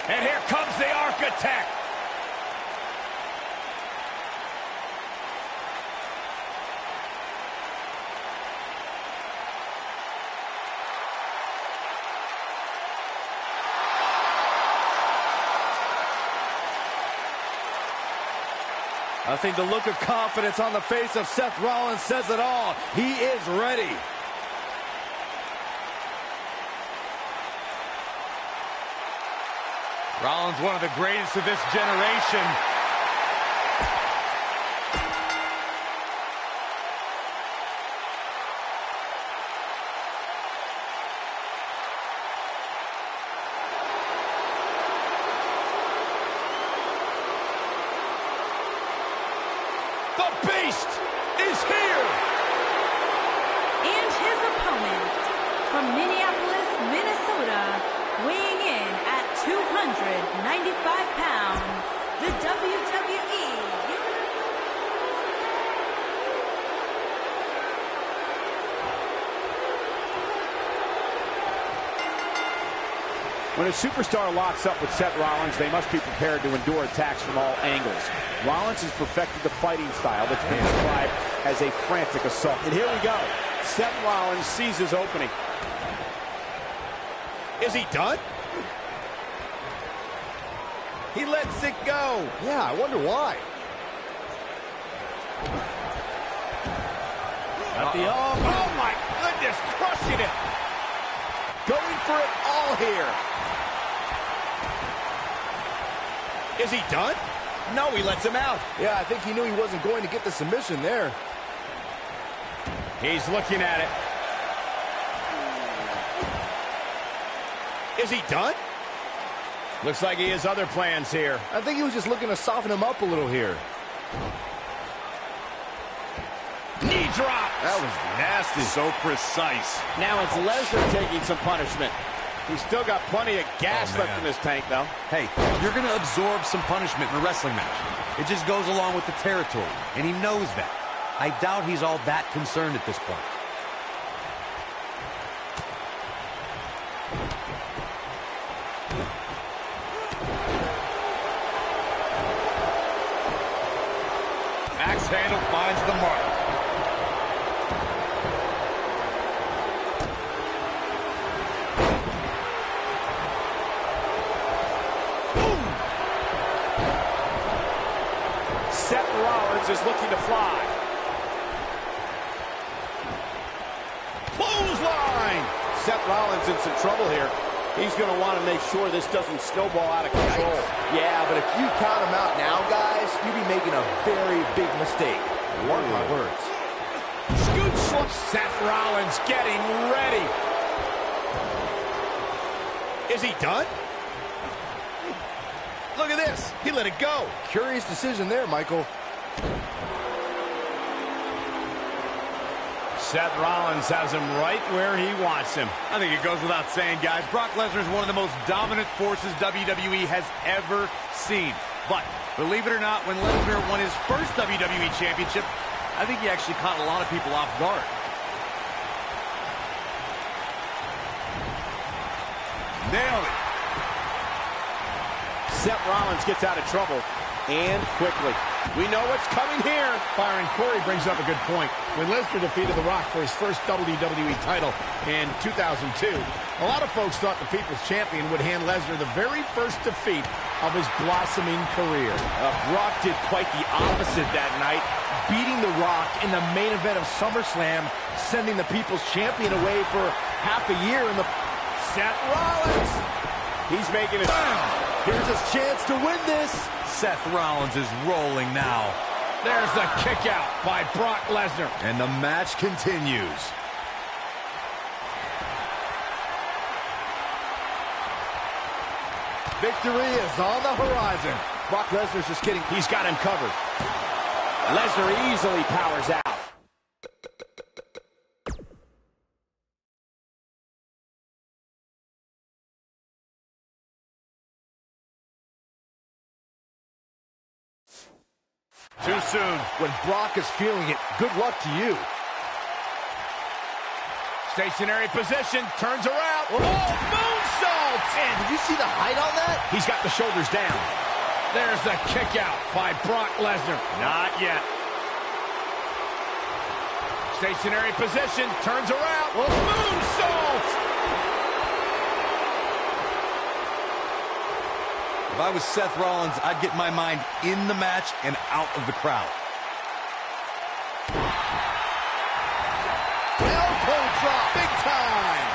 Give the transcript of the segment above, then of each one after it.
And here comes the Architect. I think the look of confidence on the face of Seth Rollins says it all. He is ready. Rollins, one of the greatest of this generation. The Beast is here! And his opponent, from Minneapolis, Minnesota, weighing in at 295 pounds, the WWE. When a superstar locks up with Seth Rollins, they must be prepared to endure attacks from all angles. Rollins has perfected the fighting style that's been described as a frantic assault. And here we go. Seth Rollins sees his opening. Is he done? He lets it go. Yeah, I wonder why. Oh my goodness, crushing it. Going for it all here. Is he done? No, he lets him out. Yeah, I think he knew he wasn't going to get the submission there. He's looking at it. Is he done? Looks like he has other plans here. I think he was just looking to soften him up a little here. Knee drop. That was nasty. So precise. Now it's Lesnar taking some punishment. He's still got plenty of gas left in his tank, though. Hey, you're going to absorb some punishment in a wrestling match. It just goes along with the territory, and he knows that. I doubt he's all that concerned at this point. Axe handle finds the mark. Seth Rollins is looking to fly. Clothesline! Seth Rollins in some trouble here. He's going to want to make sure this doesn't snowball out of control. Yeah, but if you count him out now, guys, you'd be making a very big mistake. Mark my words. Scoot slump. Seth Rollins getting ready. Is he done? Look at this. He let it go. Curious decision there, Michael. Seth Rollins has him right where he wants him. I think it goes without saying, guys, Brock Lesnar is one of the most dominant forces WWE has ever seen. But believe it or not, when Lesnar won his first WWE Championship, I think he actually caught a lot of people off guard. Nailed it. Seth Rollins gets out of trouble, and quickly. We know what's coming here. Byron, Corey brings up a good point. When Lesnar defeated The Rock for his first WWE title in 2002, a lot of folks thought the People's Champion would hand Lesnar the very first defeat of his blossoming career. Brock did quite the opposite that night, Beating The Rock in the main event of SummerSlam, sending the People's Champion away for half a year in the... Seth Rollins. He's making it. Here's his chance to win this. Seth Rollins is rolling now. There's the kick out by Brock Lesnar. And the match continues. Victory is on the horizon. Brock Lesnar's just kidding. He's got him covered. Lesnar easily powers out. Too soon. When Brock is feeling it, good luck to you. Stationary position, turns around. Oh, moonsault! Man, did you see the height on that? He's got the shoulders down. There's the kick out by Brock Lesnar. Not yet. Stationary position, turns around. Well, moonsault! If I was Seth Rollins, I'd get my mind in the match and out of the crowd. Elbow drop, big time.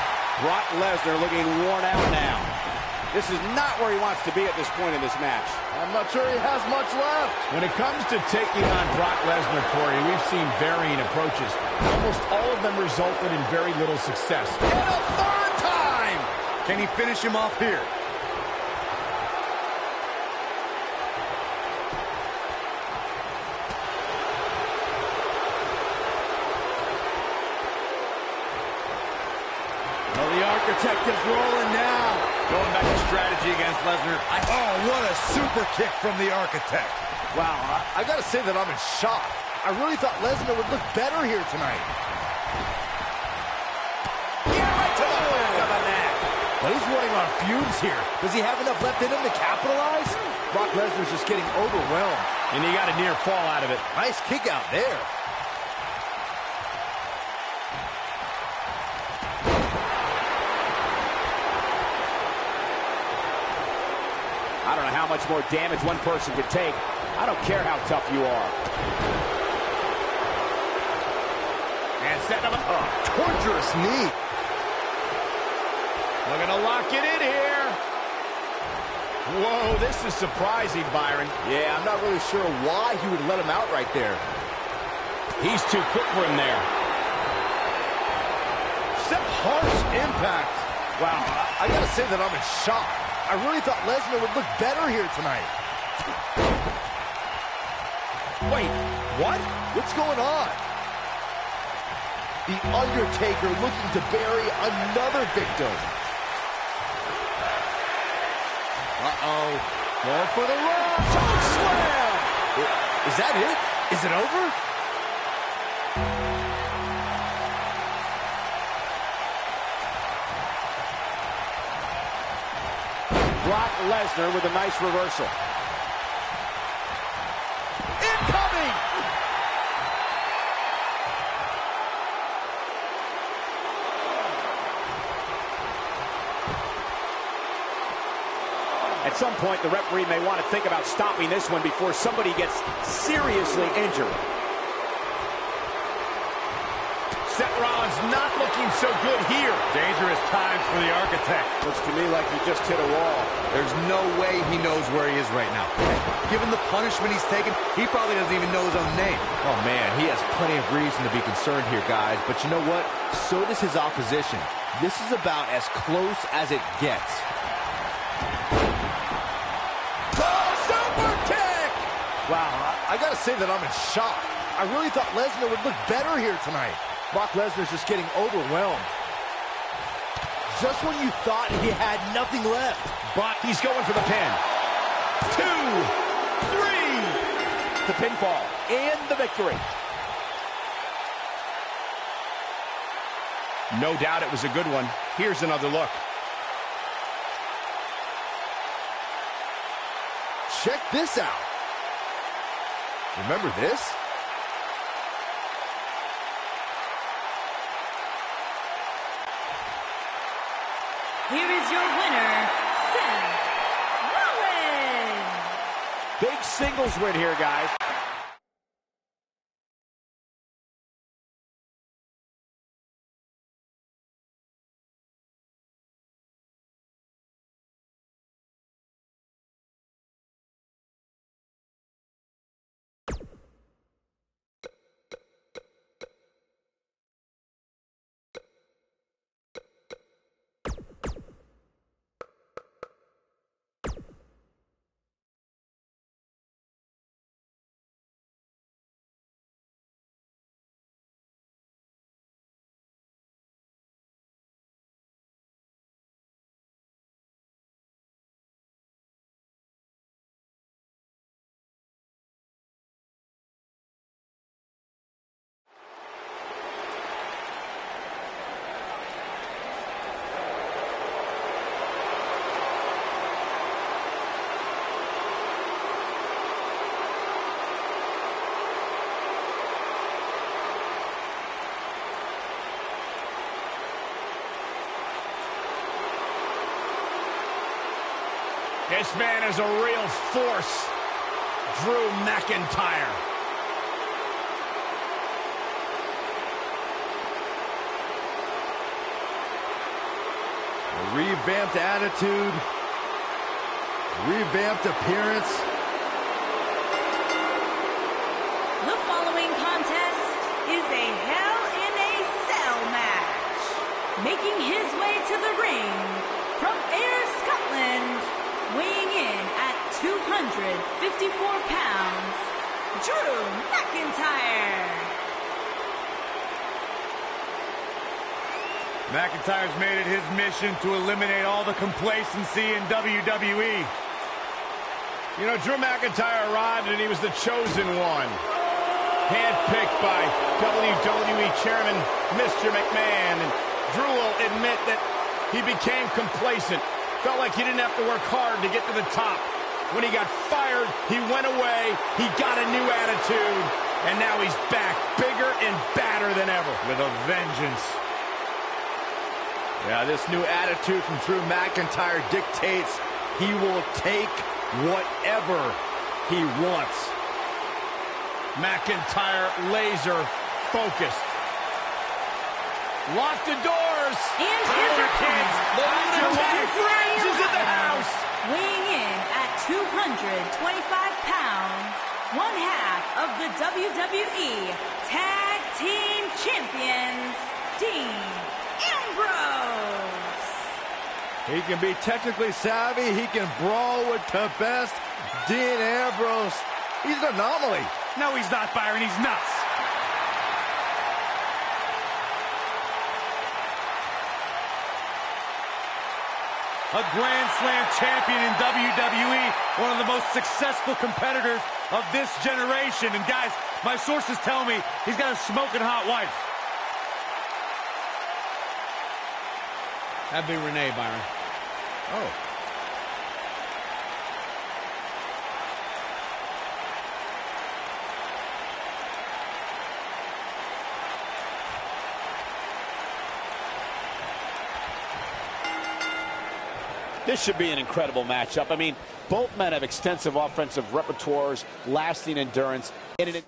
Brock Lesnar looking worn out now. This is not where he wants to be at this point in this match. I'm not sure he has much left. When it comes to taking on Brock Lesnar, Corey, we've seen varying approaches. Almost all of them resulted in very little success. And a third time! Can he finish him off here? Well, the Architect is rolling now. Going back to strategy against Lesnar. Oh, what a super kick from the Architect. Wow, I gotta say that I'm in shock. I really thought Lesnar would look better here tonight. Yeah, right to the back of the neck. But he's running on fumes here. Does he have enough left in him to capitalize? Brock Lesnar's just getting overwhelmed. And he got a near fall out of it. Nice kick out there. I don't know how much more damage one person could take. I don't care how tough you are. And setting up a Torturous knee. Looking to lock it in here. Whoa, this is surprising, Byron. Yeah, I'm not really sure why he would let him out right there. He's too quick for him there. Some harsh impact. Wow, I gotta say that I'm in shock. I really thought Lesnar would look better here tonight. Wait, what? What's going on? The Undertaker looking to bury another victim. Uh-oh. Going for the run. Choke slam! Is that it? Is it over? Brock Lesnar with a nice reversal. Incoming! At some point, the referee may want to think about stopping this one before somebody gets seriously injured. Seth Rollins not looking so good here. Dangerous times for the Architect. Looks to me like he just hit a wall. There's no way he knows where he is right now. Given the punishment he's taken, he probably doesn't even know his own name. Oh, man, he has plenty of reason to be concerned here, guys. But you know what? So does his opposition. This is about as close as it gets. Super kick! Wow, I gotta say that I'm in shock. I really thought Lesnar would look better here tonight. Brock Lesnar's just getting overwhelmed. Just when you thought he had nothing left. But he's going for the pin. 2, 3. The pinfall and the victory. No doubt it was a good one. Here's another look. Check this out. Remember this? Here is your winner, Seth Rollins. Big singles win here, guys. This man is a real force. Drew McIntyre. A revamped attitude. Revamped appearance. The following contest is a Hell in a Cell match. Making his way to the ring from Ayr, Scotland, weighing in at 254 pounds, Drew McIntyre. McIntyre's made it his mission to eliminate all the complacency in WWE. You know, Drew McIntyre arrived and he was the chosen one. Handpicked by WWE Chairman Mr. McMahon. And Drew will admit that he became complacent. Felt like he didn't have to work hard to get to the top. When he got fired, he went away. He got a new attitude. And now he's back, bigger and badder than ever. With a vengeance. Yeah, this new attitude from Drew McIntyre dictates he will take whatever he wants. McIntyre laser focused. Lock the doors. And his kids. The lunatic fringe is in the house. weighing in at 225 pounds, one half of the WWE Tag Team Champions, Dean Ambrose. He can be technically savvy. He can brawl with the best. Dean Ambrose, he's an anomaly. No, he's not, Byron. He's nuts. A Grand Slam champion in WWE, one of the most successful competitors of this generation. And guys, my sources tell me he's got a smoking hot wife. That'd be Renee, Byron. Oh. This should be an incredible matchup. I mean, both men have extensive offensive repertoires, lasting endurance, and an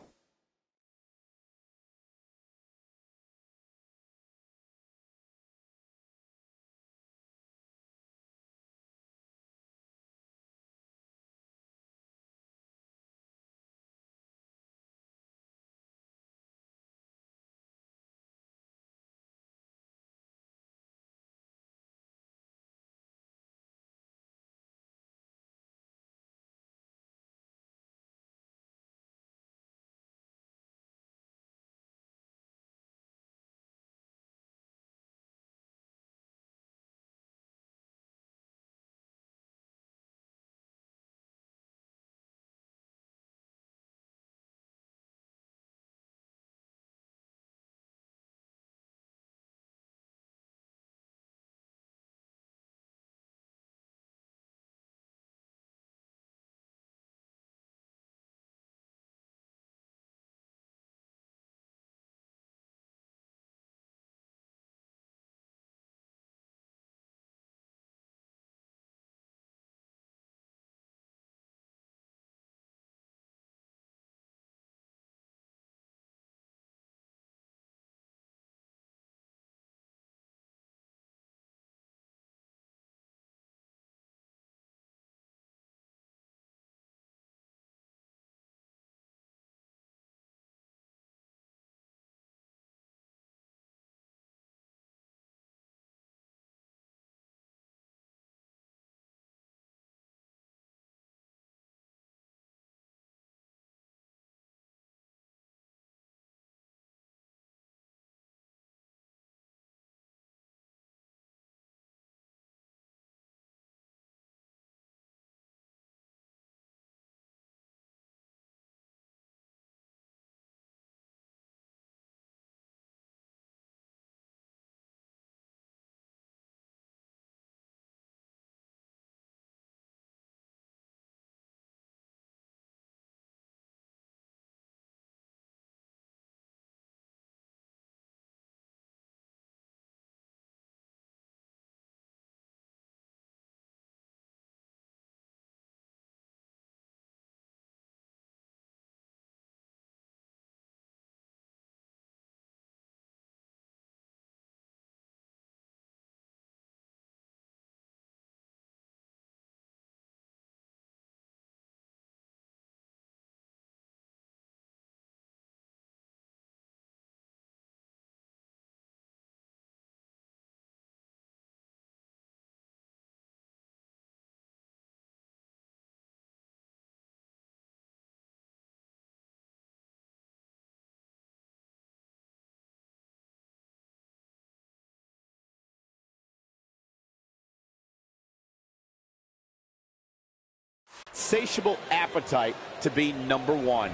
insatiable appetite to be number one.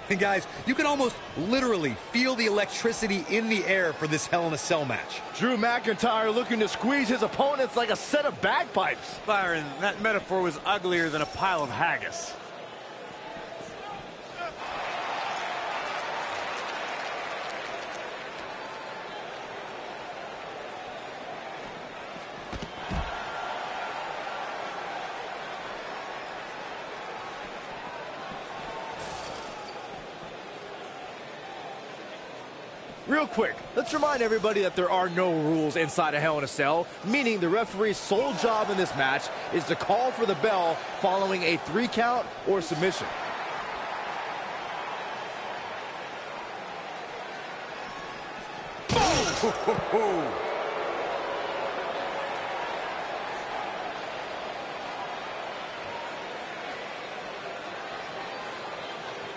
And guys, you can almost literally feel the electricity in the air for this Hell in a Cell match. Drew McIntyre looking to squeeze his opponents like a set of bagpipes. Byron, that metaphor was uglier than a pile of haggis. Real quick, let's remind everybody that there are no rules inside a Hell in a Cell, meaning the referee's sole job in this match is to call for the bell following a 3 count or submission.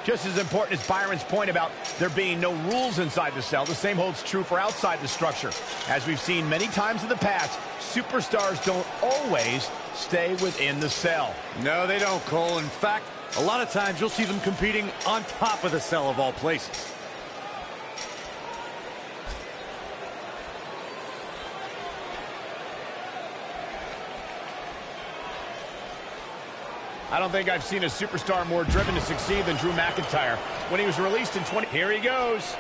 Just as important as Byron's point about there being no rules inside the cell, the same holds true for outside the structure. As we've seen many times in the past, superstars don't always stay within the cell. No, they don't, Cole. In fact, a lot of times you'll see them competing on top of the cell of all places. I don't think I've seen a superstar more driven to succeed than Drew McIntyre. When he was released in 20... Here he goes.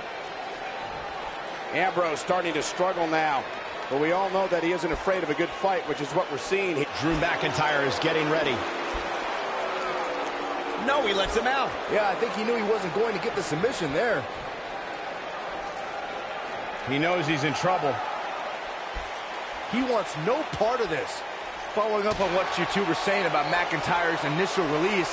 Ambrose starting to struggle now. But we all know that he isn't afraid of a good fight, which is what we're seeing. Drew McIntyre is getting ready. No, he lets him out. Yeah, I think he knew he wasn't going to get the submission there. He knows he's in trouble. He wants no part of this. Following up on what you two were saying about McIntyre's initial release,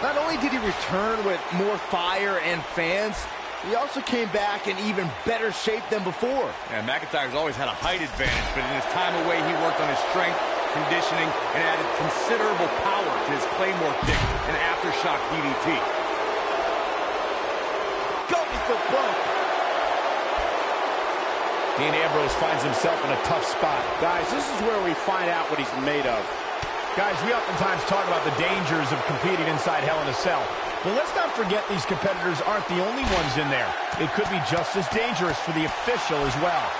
not only did he return with more fire and fans, he also came back in even better shape than before. Yeah, McIntyre's always had a height advantage, but in his time away, he worked on his strength, conditioning, and added considerable power to his Claymore kick and aftershock DDT. Going for broke. Dean Ambrose finds himself in a tough spot. Guys, this is where we find out what he's made of. Guys, we oftentimes talk about the dangers of competing inside Hell in a Cell. But let's not forget these competitors aren't the only ones in there. It could be just as dangerous for the official as well.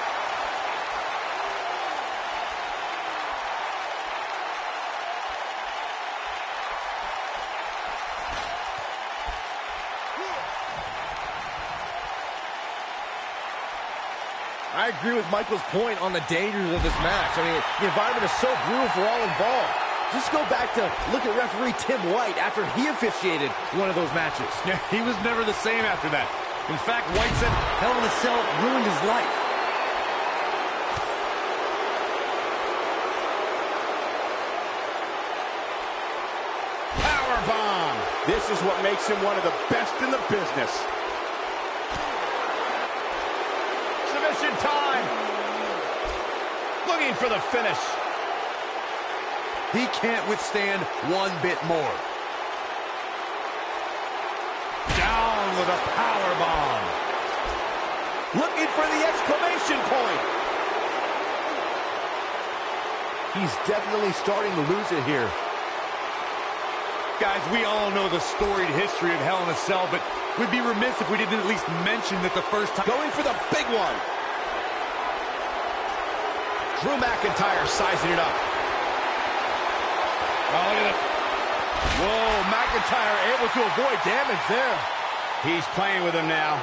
I agree with Michael's point on the dangers of this match. I mean, the environment is so brutal for all involved. Just go back to look at referee Tim White after he officiated one of those matches. Yeah, he was never the same after that. In fact, White said Hell in a Cell ruined his life. Powerbomb! This is what makes him one of the best in the business. Submission time! Looking for the finish. He can't withstand one bit more. Down with a powerbomb. Looking for the exclamation point. He's definitely starting to lose it here. Guys, we all know the storied history of Hell in a Cell, but we'd be remiss if we didn't at least mention that the first time... Going for the big one. Drew McIntyre sizing it up. Oh, look at it. Whoa, McIntyre able to avoid damage there. He's playing with him now.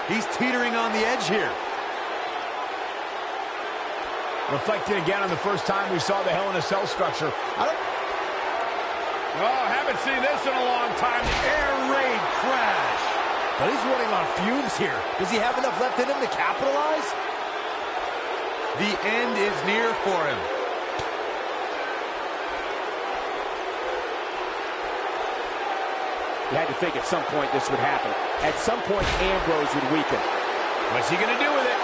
He's teetering on the edge here. Reflecting again on the first time we saw the Hell in a Cell structure. Haven't seen this in a long time. Air raid crash. But he's running on fumes here. Does he have enough left in him to capitalize? The end is near for him. You had to think at some point this would happen. At some point, Ambrose would weaken. What's he going to do with it?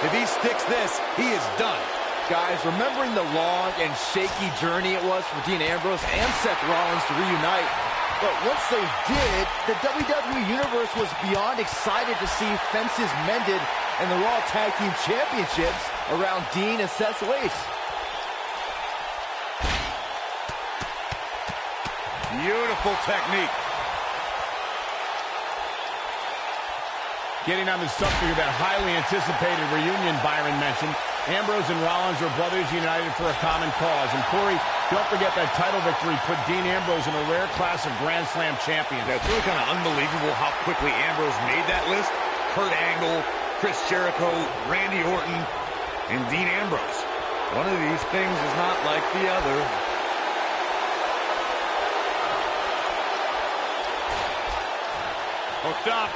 If he sticks this, he is done. Guys, remembering the long and shaky journey it was for Dean Ambrose and Seth Rollins to reunite, but once they did, the WWE Universe was beyond excited to see fences mended and the Raw Tag Team Championships around Dean and Seth's waist. Beautiful technique. Getting on the subject of that highly anticipated reunion Byron mentioned, Ambrose and Rollins are brothers united for a common cause. And Corey, don't forget that title victory put Dean Ambrose in a rare class of Grand Slam champions. Now, it's really kind of unbelievable how quickly Ambrose made that list. Kurt Angle, Chris Jericho, Randy Orton, and Dean Ambrose. One of these things is not like the other. Hooked up.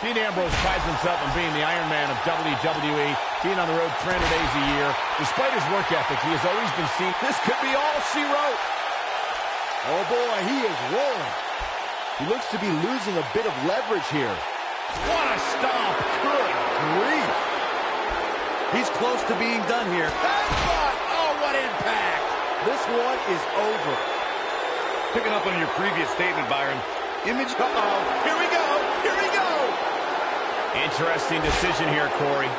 Dean Ambrose prides himself on being the Iron Man of WWE, being on the road 300 days a year. Despite his work ethic, he has always been seen. This could be all she wrote. Oh boy, he is rolling. He looks to be losing a bit of leverage here. What a stomp. Good grief. He's close to being done here. Headbutt! Oh, what impact! This one is over. Picking up on your previous statement, Byron. Image. Uh-oh. Here we go. Here we go. Interesting decision here, Corey.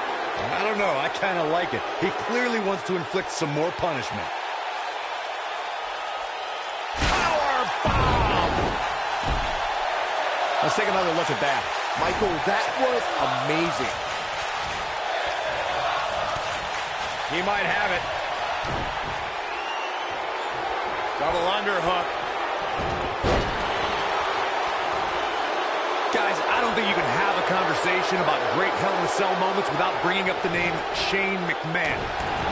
I don't know. I kind of like it. He clearly wants to inflict some more punishment. Power bomb! Let's take another look at that. Michael, that was amazing. He might have it. Double underhook. Guys, I don't think you can have a conversation about great Hell in a Cell moments without bringing up the name Shane McMahon.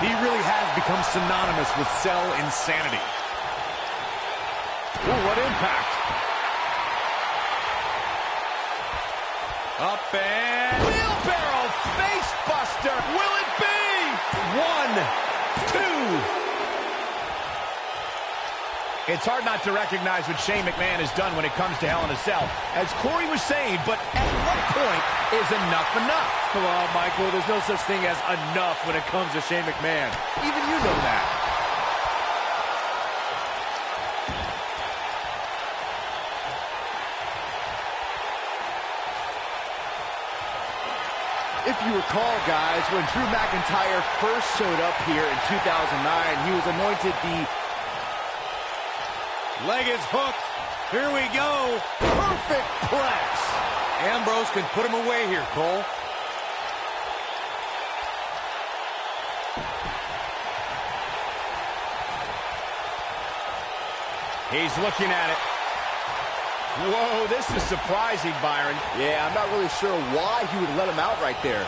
He really has become synonymous with cell insanity. Ooh, what impact. Up and... wheelbarrow face buster. Will it be? 1, 2... It's hard not to recognize what Shane McMahon has done when it comes to Hell in a Cell. As Corey was saying, but at what point is enough enough? Come on, Michael. There's no such thing as enough when it comes to Shane McMahon. Even you know that. If you recall, guys, when Drew McIntyre first showed up here in 2009, he was anointed the... Leg is hooked. Here we go. perfect plex. Ambrose can put him away here, Cole. He's looking at it. Whoa, this is surprising, Byron. Yeah, I'm not really sure why he would let him out right there.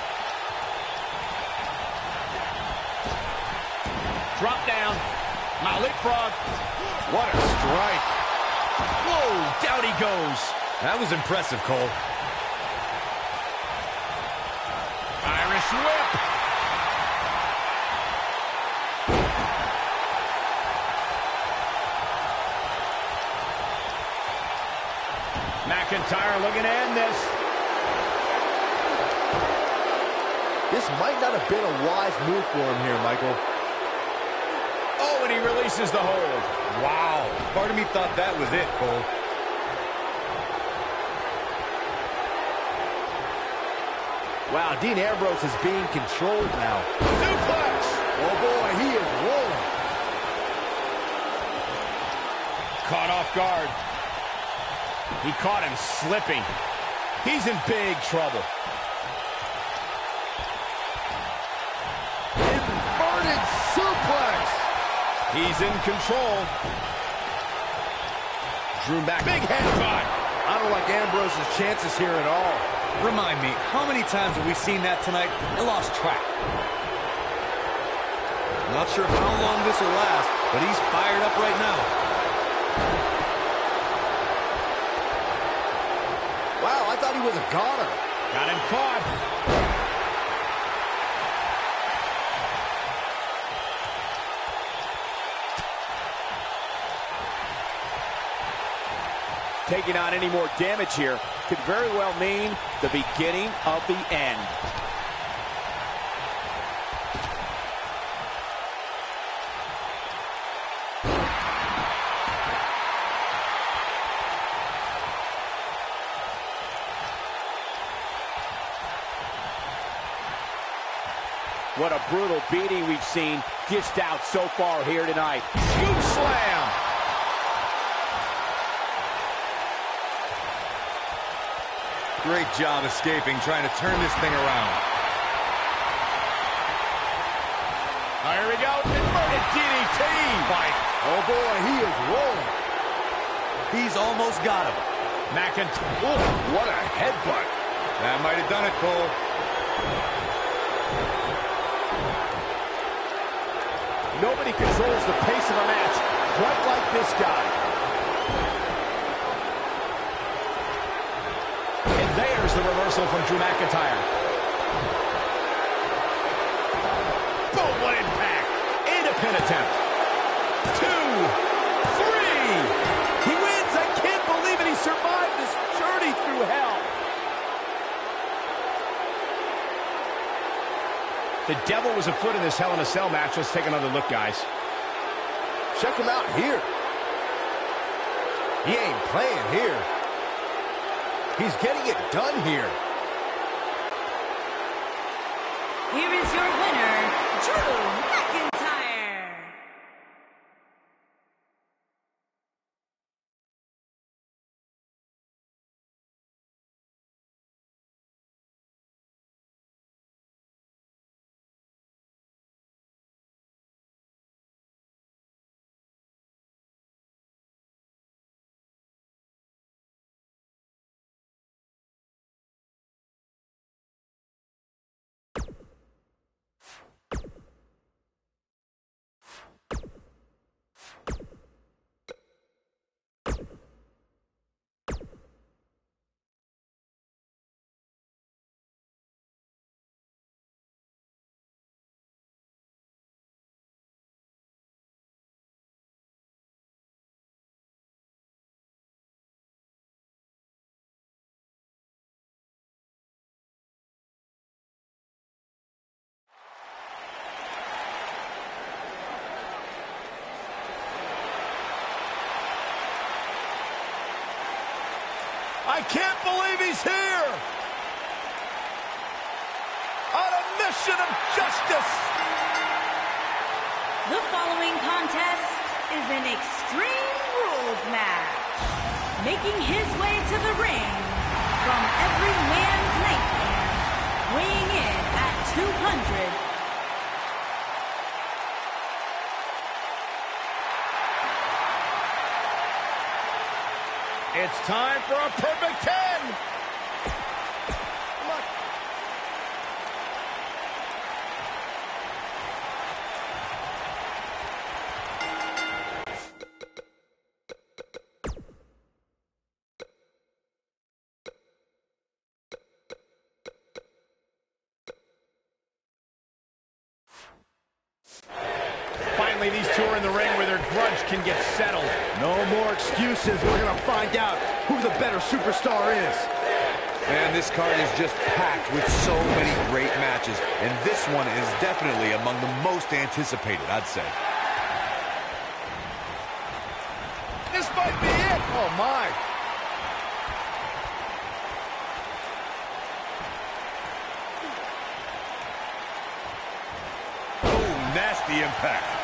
Drop down. Now leapfrog. What a strike. Whoa, down he goes. That was impressive, Cole. Irish whip. McIntyre looking to end this. This might not have been a wise move for him here, Michael. Oh, and he releases the hold. Wow. Part of me thought that was it, Cole. Wow, Dean Ambrose is being controlled now. Suplex. Oh, boy, he is rolling. Caught off guard. He caught him slipping. He's in big trouble. Inverted suplex. He's in control. Drew back. Big head time. I don't like Ambrose's chances here at all. Remind me, how many times have we seen that tonight? I lost track. Not sure how long this will last, but he's fired up right now. Wow, I thought he was a goner. Got him caught. Taking on any more damage here could very well mean the beginning of the end. What a brutal beating we've seen dished out so far here tonight. Scoop slam. Great job escaping, trying to turn this thing around. Here we go. Inverted DDT. Fight. Oh, boy, he is rolling. He's almost got him. McIntyre. Oh, what a headbutt. That might have done it, Cole. Nobody controls the pace of a match quite like this guy. And there's the reversal from Drew McIntyre. Boom, what impact. And a pin attempt. 2, 3. He wins. I can't believe it. He survived this journey through hell. The devil was afoot in this Hell in a Cell match. Let's take another look, guys. Check him out here. He ain't playing here. He's getting it done here. Here is your winner, Drew McIntyre. I can't believe he's here! On a mission of justice! The following contest is an Extreme Rules match. Making his way to the ring from every man's nightmare, weighing in at 200. It's time for a perfect 10! Come on. Finally, these two are in the ring where their grudge can get settled. No more excuses. We're going to find out who the better superstar is. Man, this card is just packed with so many great matches, and this one is definitely among the most anticipated, I'd say. This might be it! Oh, my. Oh, nasty impact.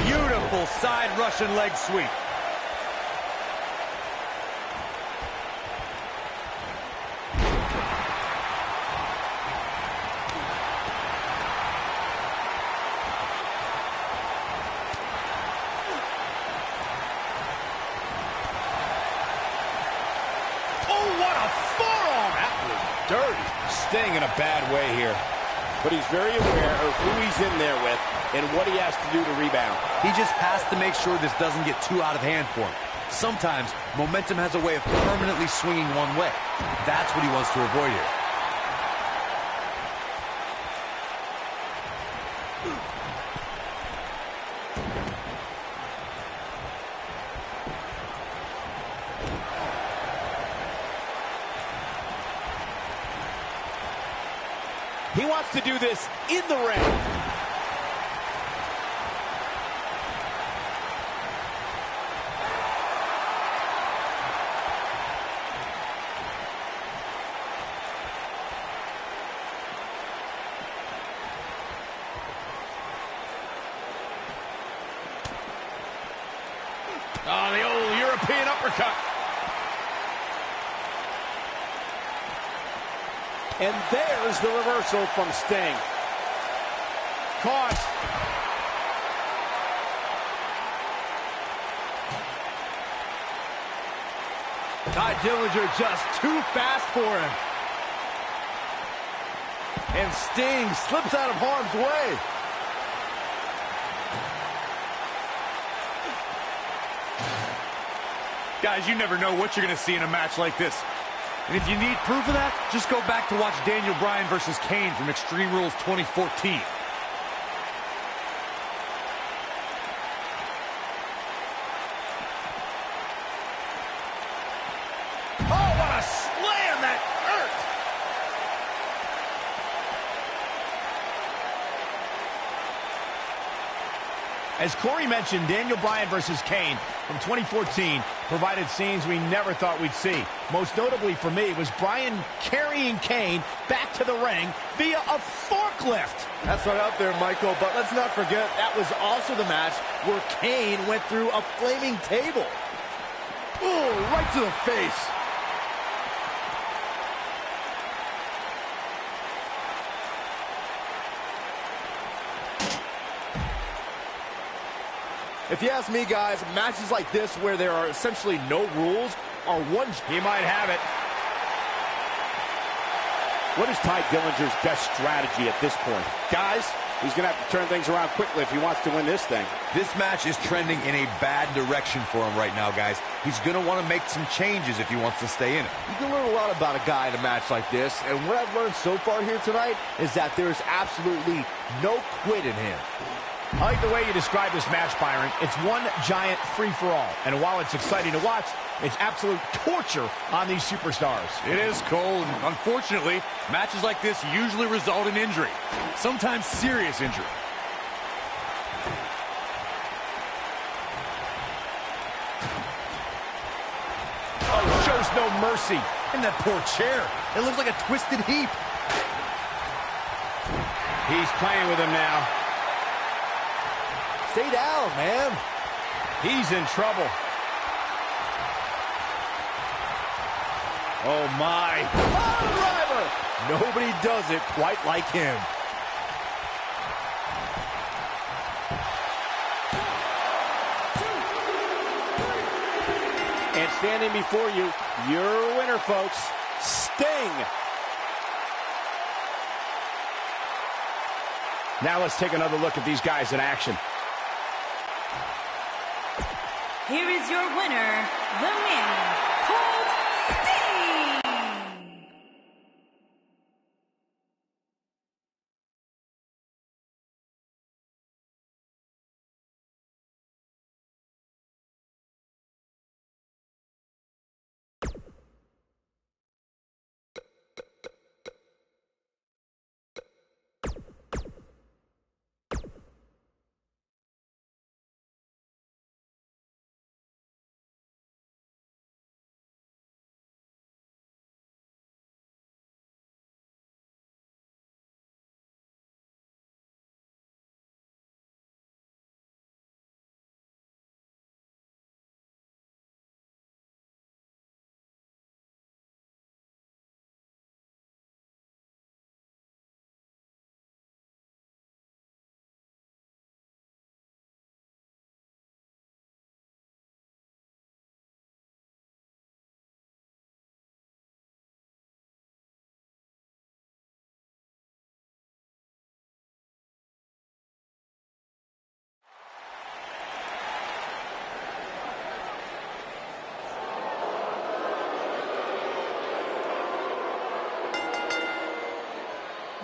Beautiful side Russian leg sweep. Oh, what a forearm! That was dirty. Sting in a bad way here. But he's very aware of who he's in there with and what he has to do to rebound. He just has to make sure this doesn't get too out of hand for him. Sometimes, momentum has a way of permanently swinging one way. That's what he wants to avoid here. He wants to do this in the ring. Oh, the old European uppercut. And there's the reversal from Sting. Caught. Tye Dillinger just too fast for him. And Sting slips out of harm's way. Guys, you never know what you're going to see in a match like this. And if you need proof of that, just go back to watch Daniel Bryan versus Kane from Extreme Rules 2014. Oh, what a slam! That hurt! As Corey mentioned, Daniel Bryan versus Kane from 2014 provided scenes we never thought we'd see. Most notably for me was Bryan carrying Kane back to the ring via a forklift. That's right out there, Michael, but let's not forget that was also the match where Kane went through a flaming table. Oh, right to the face. If you ask me, guys, matches like this where there are essentially no rules are one... He might have it. What is Tye Dillinger's best strategy at this point? Guys, He's going to have to turn things around quickly if he wants to win this thing. this match is trending in a bad direction for him right now, guys. He's going to want to make some changes if he wants to stay in it. You can learn a lot about a guy in a match like this, and what I've learned so far here tonight is that there's absolutely no quit in him. I like the way you describe this match, Byron. It's one giant free-for-all. And while it's exciting to watch, it's absolute torture on these superstars. It is, Cole. And unfortunately, matches like this usually result in injury. Sometimes serious injury. Oh, shows no mercy. And that poor chair. It looks like a twisted heap. He's playing with him now. Stay down, man. He's in trouble. Oh, my. Oh, driver! Nobody does it quite like him. And standing before you, your winner, folks, Sting. Now let's take another look at these guys in action. Here is your winner, the man called Sting.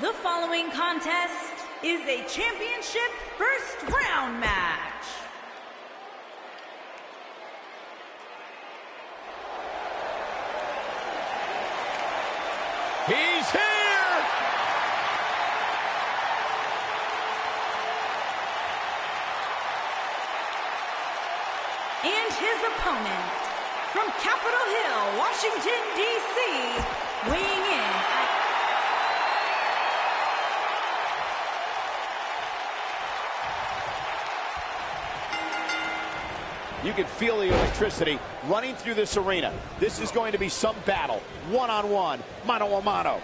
The following contest is a championship first round match. He's here! And his opponent, from Capitol Hill, Washington, D.C., weighing in at You can feel the electricity running through this arena. This is going to be some battle. One-on-one, mano-a-mano.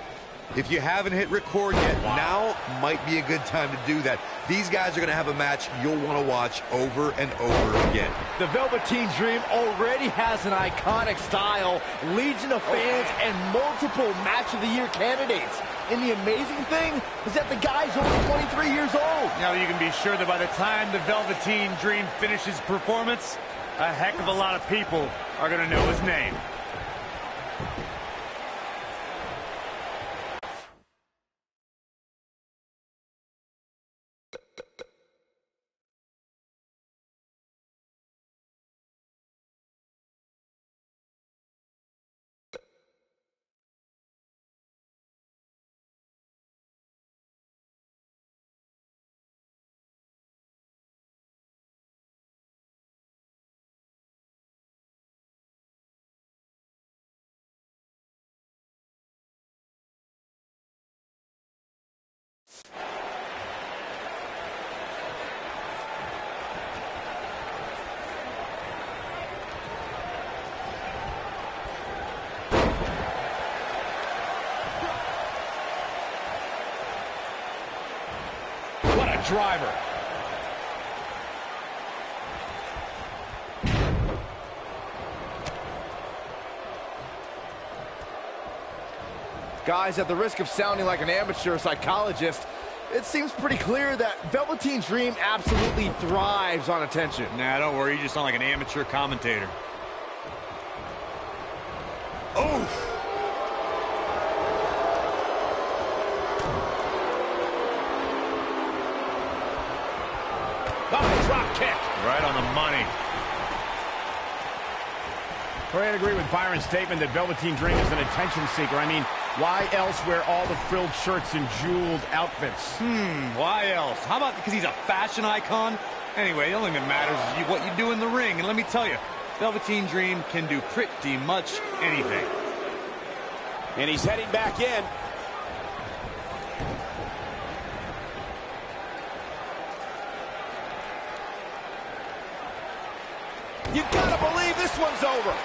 If you haven't hit record yet, now might be a good time to do that. These guys are going to have a match you'll want to watch over and over again. The Velveteen Dream already has an iconic style, legion of fans, and multiple Match of the Year candidates. And the amazing thing is that the guy's only 23 years old. Now you can be sure that by the time the Velveteen Dream finishes performance, a heck of a lot of people are going to know his name. What a driver. Guys, at the risk of sounding like an amateur psychologist, it seems pretty clear that Velveteen Dream absolutely thrives on attention. Nah, don't worry. You just sound like an amateur commentator. Oh! Oh, drop kick. Right on the money. I agree with Byron's statement that Velveteen Dream is an attention seeker. I mean, why else wear all the frilled shirts and jeweled outfits? Why else? How about because he's a fashion icon? Anyway, the only thing that matters is what you do in the ring. And let me tell you, Velveteen Dream can do pretty much anything. And he's heading back in. You gotta believe this one's over.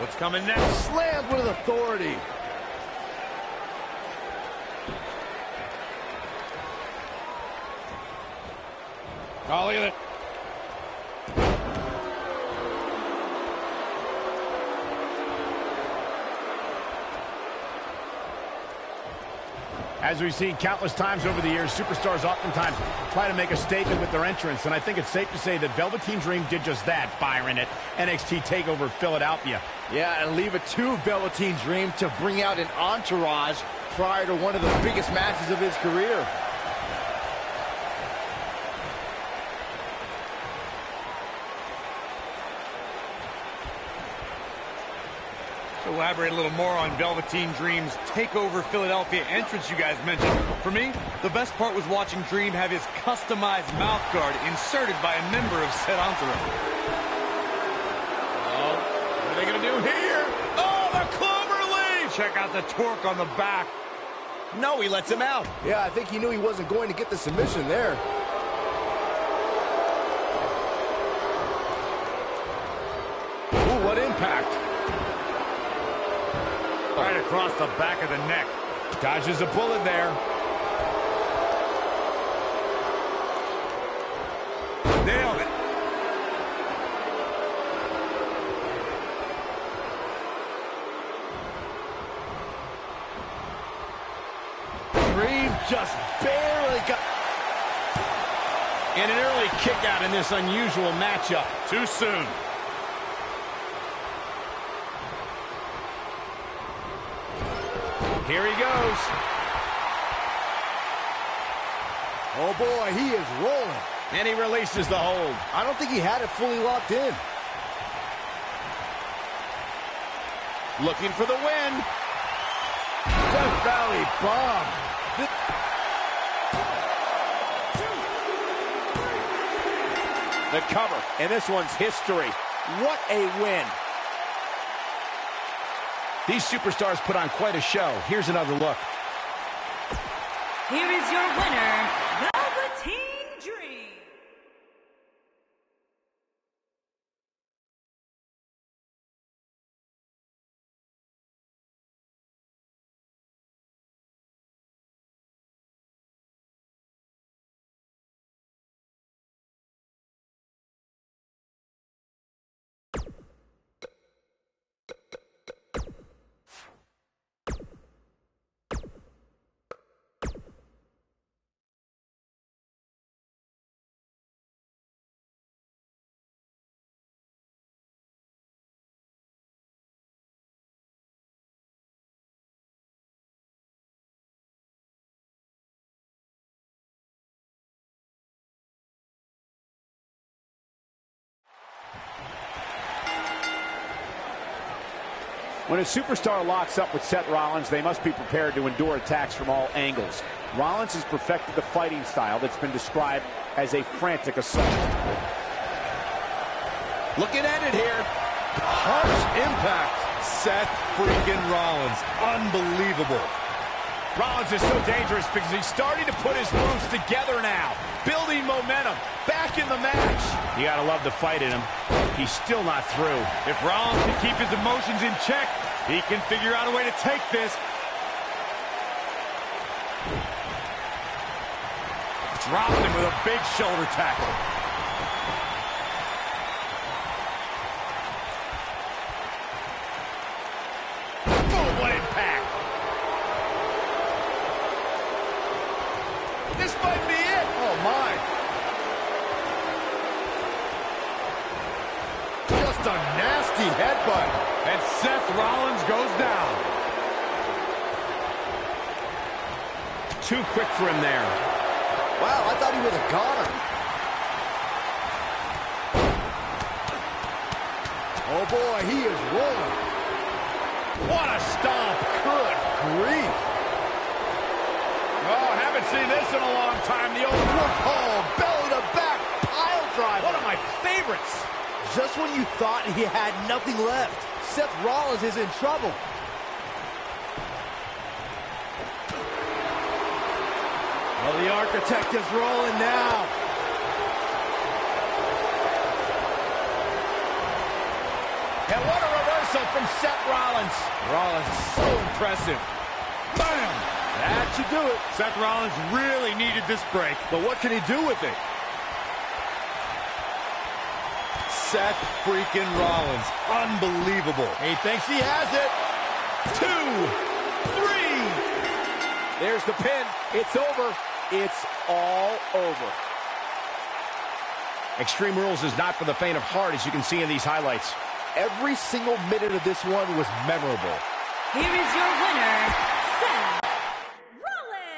What's coming next? Slammed with authority. Oh, look at it. As we've seen countless times over the years, superstars oftentimes try to make a statement with their entrance, and I think it's safe to say that Velveteen Dream did just that, Byron, at NXT TakeOver Philadelphia. Yeah, and leave it to Velveteen Dream to bring out an entourage prior to one of the biggest matches of his career. Elaborate a little more on Velveteen Dream's TakeOver Philadelphia entrance you guys mentioned. For me, the best part was watching Dream have his customized mouth guard inserted by a member of said entourage. Oh, what are they going to do here? Oh, the cloverleaf! Check out the torque on the back. No, he lets him out. Yeah, I think he knew he wasn't going to get the submission there. Ooh, what impact. Right across the back of the neck. Dodges a bullet there. Nailed it. Dream just barely got... And an early kick out in this unusual matchup. Too soon. Here he goes. Oh boy, he is rolling. And he releases the hold. I don't think he had it fully locked in. Looking for the win. Death Valley bomb. The cover, and this one's history. What a win. These superstars put on quite a show. Here's another look. Here is your winner, Velveteen When a superstar locks up with Seth Rollins, they must be prepared to endure attacks from all angles. Rollins has perfected the fighting style that's been described as a frantic assault. Looking at it here. Harsh impact. Seth freaking Rollins. Unbelievable. Rollins is so dangerous because he's starting to put his moves together now. Building momentum. Back in the match. You gotta love the fight in him. He's still not through. If Rollins can keep his emotions in check, he can figure out a way to take this. Dropped him with a big shoulder tackle. Boom, what impact. This might be it. Oh, my. Just a nasty headbutt. And Seth Rollins goes down. Too quick for him there. Wow, I thought he was a goner. Oh, boy, he is rolling. What a stomp. Good grief. Oh, haven't seen this in a long time. The old Oh, belly to back pile driver. one of my favorites. Just when you thought he had nothing left, Seth Rollins is in trouble. Well, the architect is rolling now. And what a reversal from Seth Rollins. Rollins is so impressive. Bam! That should do it. Seth Rollins really needed this break. But what can he do with it? Seth freaking Rollins. Unbelievable. He thinks he has it. 2, 3. There's the pin. It's over. It's all over. Extreme Rules is not for the faint of heart, as you can see in these highlights. Every single minute of this one was memorable. Here is your winner, Seth Rollins.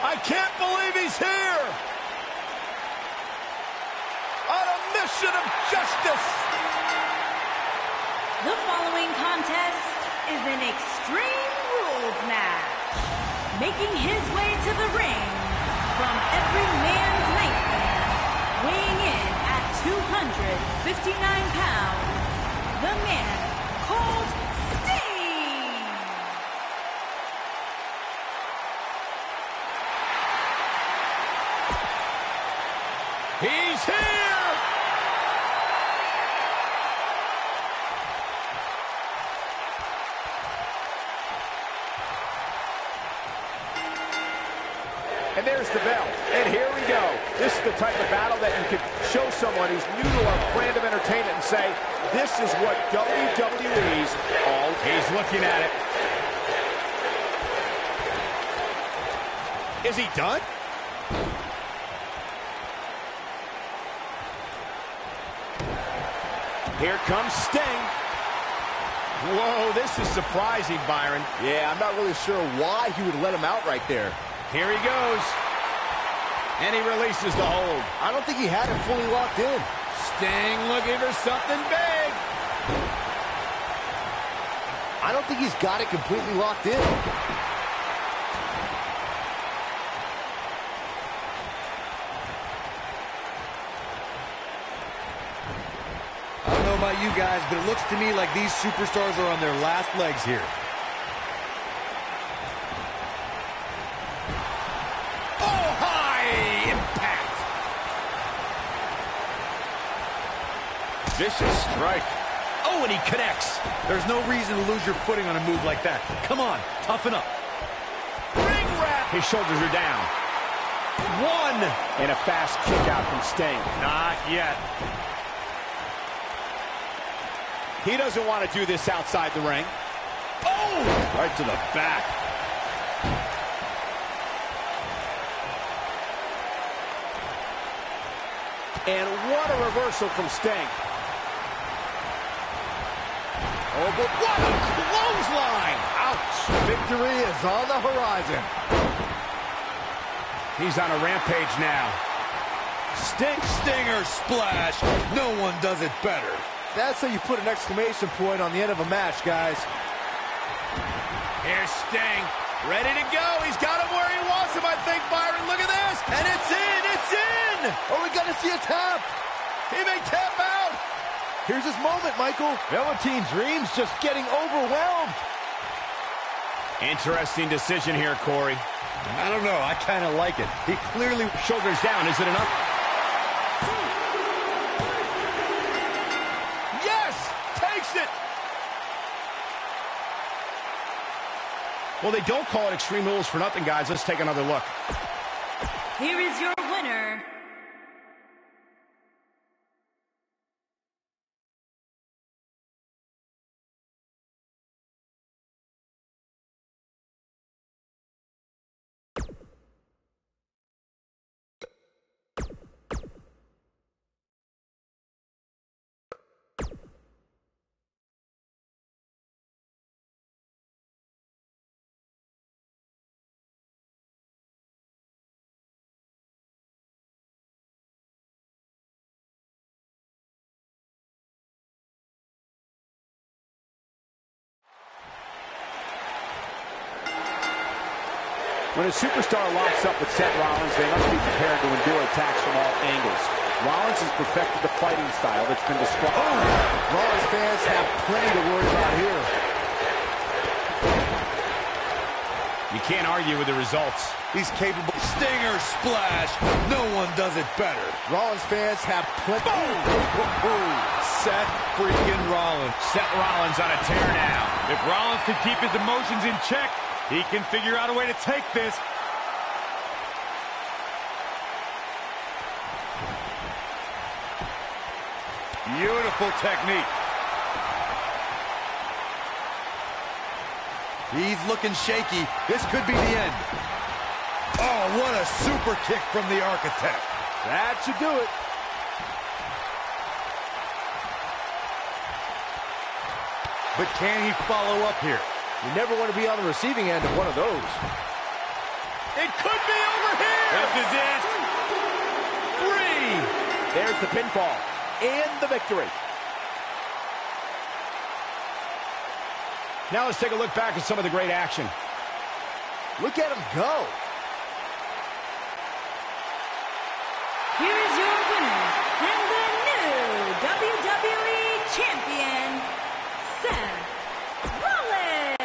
I can't believe he's here. On a mission of justice. The following contest is an Extreme Rules match. Making his way to the ring from every man's nightmare, weighing in at 259 pounds, the man called Sting. He's here. And there's the bell. And here we go. This is the type of battle that you can show someone who's new to our brand of entertainment and say, this is what WWE's all. He's looking at it. Is he done? Here comes Sting. Whoa, this is surprising, Byron. Yeah, I'm not really sure why he would let him out right there. Here he goes. And he releases the hold. I don't think he had it fully locked in. Sting looking for something big. I don't think he's got it completely locked in. I don't know about you guys, but it looks to me like these superstars are on their last legs here. Oh, high impact. Vicious strike. Oh, Oh, and he connects. There's no reason to lose your footing on a move like that. Come on, toughen up. Ring wrap. His shoulders are down. One. And a fast kick out from Sting. Not yet. He doesn't want to do this outside the ring. Oh! Right to the back. And what a reversal from Sting. Oh, but what a clothesline! Ouch! Victory is on the horizon. He's on a rampage now. Stinger splash. No one does it better. That's how you put an exclamation point on the end of a match, guys. Here's Sting, ready to go. He's got him where he wants him, I think, Byron. Look at this. And it's in. It's in. Are we going to see a tap? He may tap out. Here's his moment, Michael. Velveteen Dream's just getting overwhelmed. Interesting decision here, Corey. I don't know. I kind of like it. He clearly... Shoulders down. Is it enough? Yes! Takes it! Well, they don't call it Extreme Rules for nothing, guys. Let's take another look. Here is your winner, When a superstar locks up with Seth Rollins, they must be prepared to endure attacks from all angles. Rollins has perfected the fighting style that's been described. Oh, Rollins fans have plenty to worry about here. You can't argue with the results. He's capable. Stinger splash. No one does it better. Rollins fans have plenty. Seth freaking Rollins. Seth Rollins on a tear now. If Rollins can keep his emotions in check, he can figure out a way to take this. Beautiful technique. He's looking shaky. This could be the end. Oh, what a super kick from the Architect. That should do it. But can he follow up here? You never want to be on the receiving end of one of those. It could be over here. This is it. 3. There's the pinfall and the victory. Now let's take a look back at some of the great action. Look at him go. here is your winner, and the new WWE Champion, Seth Rollins.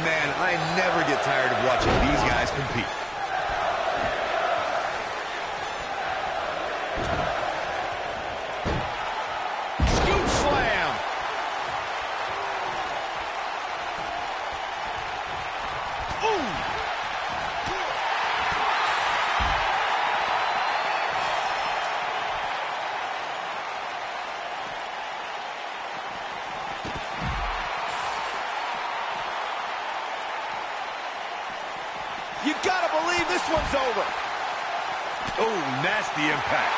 man, I never get tired of watching these guys compete. Scoop slam. Ooh. You gotta believe this one's over. Oh, nasty impact.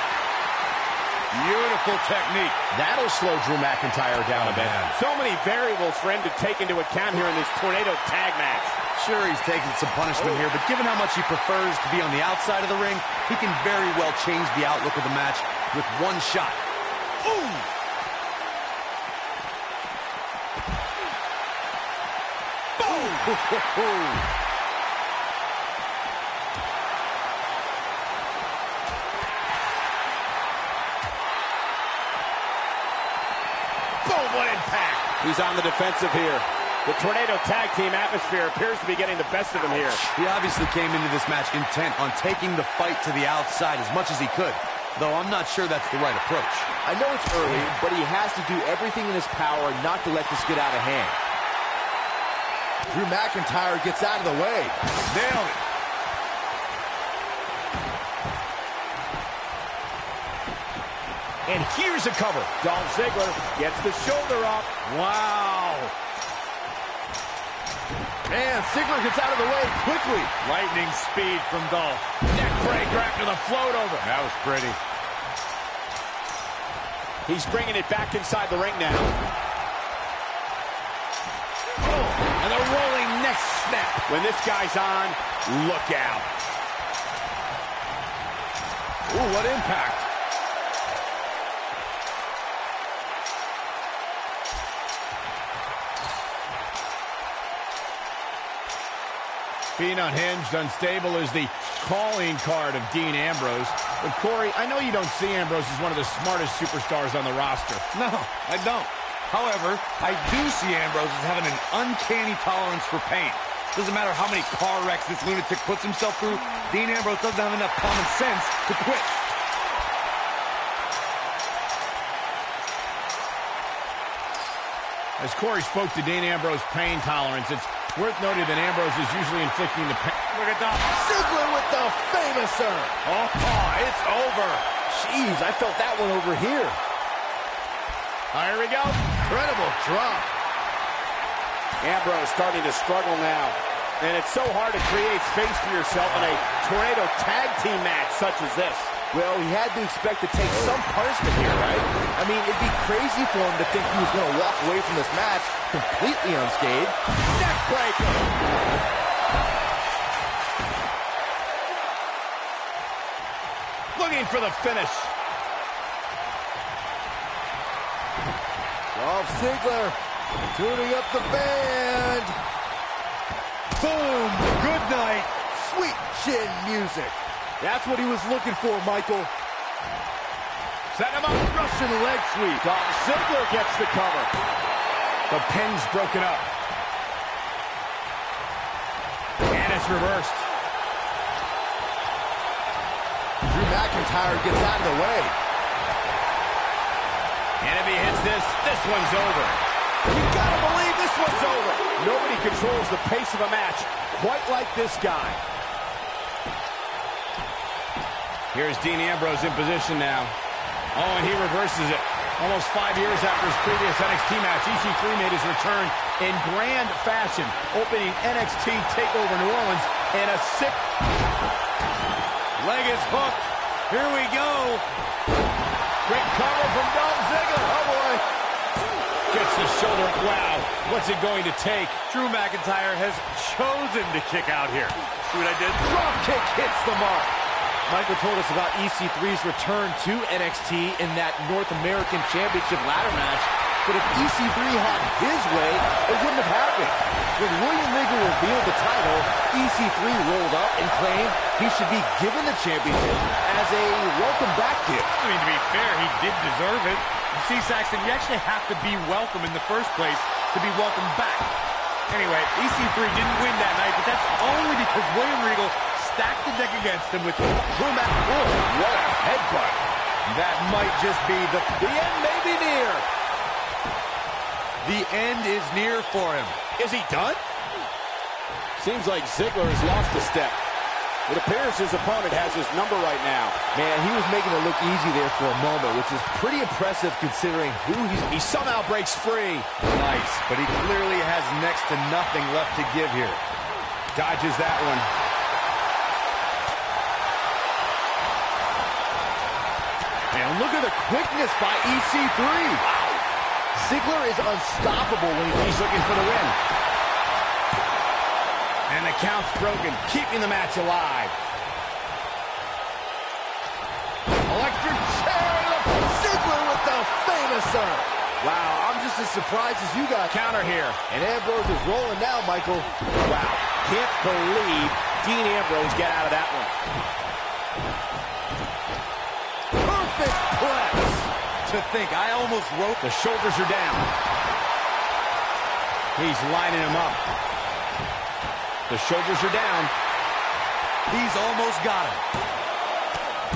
Beautiful technique. That'll slow Drew McIntyre down a bit. So many variables for him to take into account here in this tornado tag match. Sure, he's taking some punishment here, but given how much he prefers to be on the outside of the ring, he can very well change the outlook of the match with one shot. Ooh. Boom! Boom, what impact. He's on the defensive here. The tornado tag team atmosphere appears to be getting the best of him here. He obviously came into this match intent on taking the fight to the outside as much as he could, though I'm not sure that's the right approach. I know it's early, but he has to do everything in his power not to let this get out of hand. Drew McIntyre gets out of the way. Nailed it. And here's a cover. Dolph Ziggler gets the shoulder up. Wow. And Ziggler gets out of the way quickly. Lightning speed from Dolph. Neck breaker after the float over. That was pretty. He's bringing it back inside the ring now. Oh, and the rolling neck snap. When this guy's on, look out. Ooh, what impact. Being unhinged, unstable is the calling card of Dean Ambrose. But Corey, I know you don't see Ambrose as one of the smartest superstars on the roster. No, I don't. However, I do see Ambrose as having an uncanny tolerance for pain. Doesn't matter how many car wrecks this lunatic puts himself through, Dean Ambrose doesn't have enough common sense to quit. As Corey spoke to Dean Ambrose's pain tolerance, it's worth noting that Ambrose is usually inflicting the pain. Look at that. Ziggler with the famouser. Oh, it's over. Jeez, I felt that one over here. Here we go. Incredible drop. Ambrose starting to struggle now. And it's so hard to create space for yourself in a tornado tag team match such as this. Well, he had to expect to take some punishment here, right? I mean, it'd be crazy for him to think he was going to walk away from this match completely unscathed. Neck breaker. Looking for the finish. Dolph Ziggler tuning up the band. Boom. Good night. Sweet chin music. That's what he was looking for, Michael. Set him up. Russian leg sweep. Dolph Ziggler gets the cover. The pin's broken up. And it's reversed. Drew McIntyre gets out of the way. And if he hits this, this one's over. You gotta believe this one's over. Nobody controls the pace of a match quite like this guy. Here's Dean Ambrose in position now. Oh, and he reverses it. Almost 5 years after his previous NXT match, EC3 made his return in grand fashion, opening NXT TakeOver New Orleans in a sick... Leg is hooked. Here we go. Great cover from Dolph Ziggler. Oh, boy. Gets the shoulder up. Wow. What's it going to take? Drew McIntyre has chosen to kick out here. See what I did? Drop kick hits the mark. Michael told us about EC3's return to NXT in that North American Championship ladder match. But if EC3 had his way, it wouldn't have happened. When William Regal revealed the title, EC3 rolled up and claimed he should be given the championship as a welcome back gift. I mean, to be fair, he did deserve it. You see, Saxton, you actually have to be welcome in the first place to be welcome back. Anyway, EC3 didn't win that night, but that's only because William Regal stacked the deck against him with Drew McIntyre. What a headbutt. That might just be the end may be near. The end is near for him. Is he done? Seems like Ziggler has lost a step. It appears his opponent has his number right now. Man, he was making it look easy there for a moment, which is pretty impressive considering who he somehow breaks free. Nice, but he clearly has next to nothing left to give here. Dodges that one. And look at the quickness by EC3. Wow. Ziggler is unstoppable when he's looking for the win. And the count's broken, keeping the match alive. Electric chair, Ziggler with the famouser. Wow, I'm just as surprised as you guys. Counter here. And Ambrose is rolling now, Michael. Wow, can't believe Dean Ambrose got out of that one. Perfect plex. To think, I almost wrote the shoulders are down. He's lining him up. The shoulders are down. He's almost got him.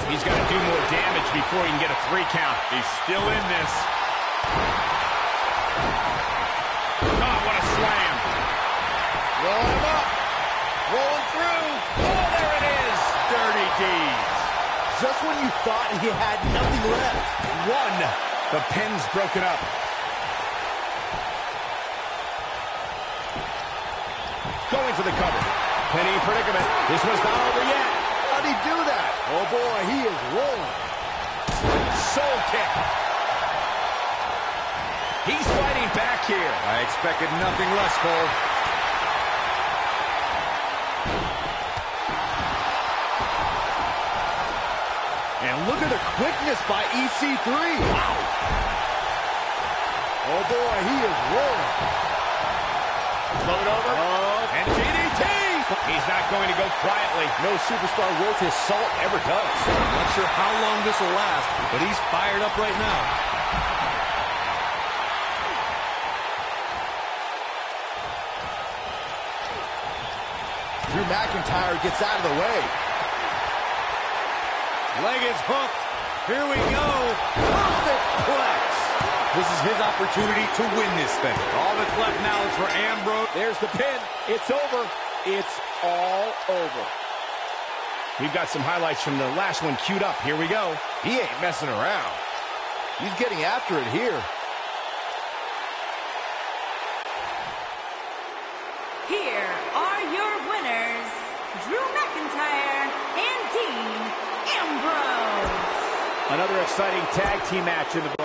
He's got to do more damage before he can get a 3 count. He's still in this. Oh, what a slam. Rolling him up. Rolling through. Oh, there it is. Dirty deeds. Just when you thought he had nothing left. One. The pin's broken up. Going for the cover. Penny predicament. This one's not over yet. How'd he do that? Oh, boy, he is rolling. Soul kick. He's fighting back here. I expected nothing less, Cole. And look at the quickness by EC3. Wow. Oh, boy, he is rolling. Float over. And DDT! He's not going to go quietly. No superstar worth his salt ever does. Not sure how long this will last, but he's fired up right now. Drew McIntyre gets out of the way. Leg is hooked. Here we go. Perfect plex. This is his opportunity to win this thing. All that's left now is for Ambrose. There's the pin. It's over. It's all over. We've got some highlights from the last one queued up. Here we go. He ain't messing around. He's getting after it here. Here are your winners, Drew McIntyre and Dean Ambrose. Another exciting tag team match in the book.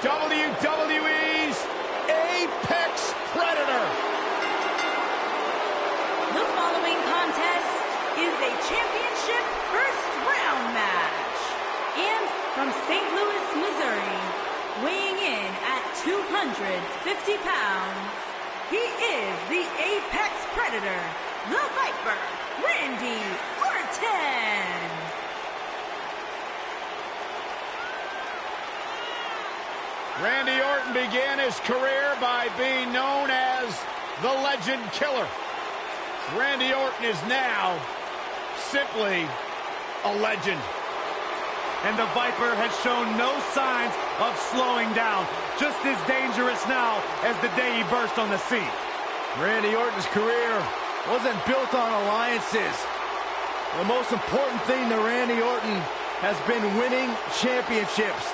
WWE's Apex Predator. The following contest is a championship first round match. And from St. Louis, Missouri, 250 pounds, he is the Apex Predator, the Viper, Randy Orton. Randy Orton began his career by being known as the Legend Killer. Randy Orton is now simply a legend. And the Viper has shown no signs of slowing down. Just as dangerous now as the day he burst on the scene. Randy Orton's career wasn't built on alliances. The most important thing to Randy Orton has been winning championships.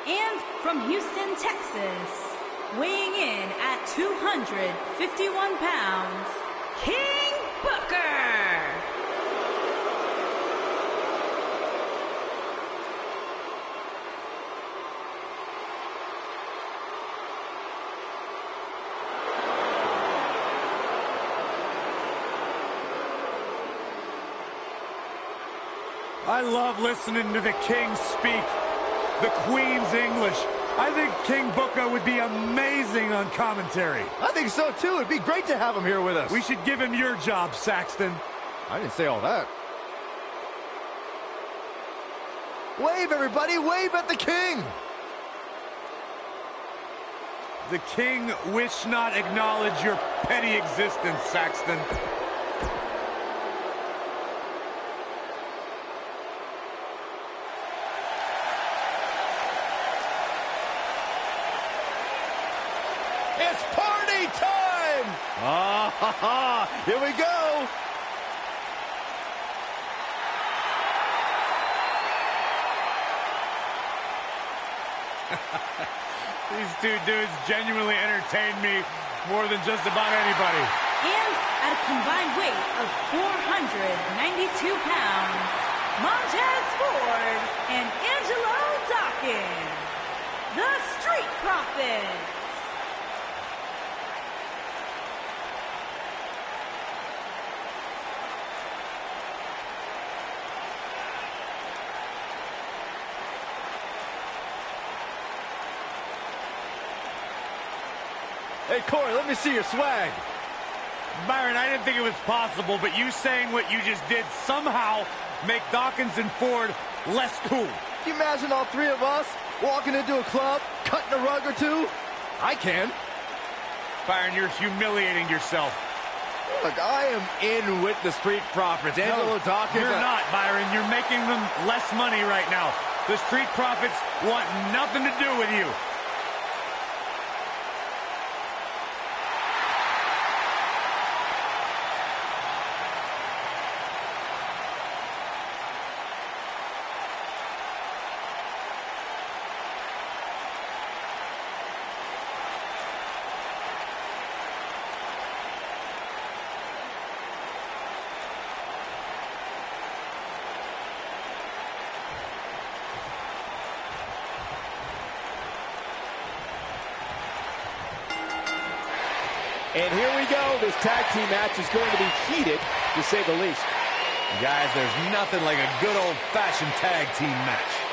And from Houston, Texas, weighing in at 251 pounds, King Booker. I love listening to the King speak. The Queen's English. I think King Booker would be amazing on commentary. I think so, too. It'd be great to have him here with us. We should give him your job, Saxton. I didn't say all that. Wave, everybody. Wave at the King. The King wish not acknowledge your petty existence, Saxton. It's party time! Ah, ha, ha. Here we go. These two dudes genuinely entertain me more than just about anybody. And at a combined weight of 492 pounds, Montez Ford and Angelo Dawkins, the Street Profits. Hey, Corey, let me see your swag. Byron, I didn't think it was possible, but you saying what you just did somehow make Dawkins and Ford less cool. Can you imagine all three of us walking into a club, cutting a rug or two? I can. Byron, you're humiliating yourself. Look, I am in with the Street Profits. Angelo Dawkins. You're not, Byron. You're making them less money right now. The Street Profits want nothing to do with you. And here we go. This tag team match is going to be heated, to say the least. Guys, there's nothing like a good old-fashioned tag team match.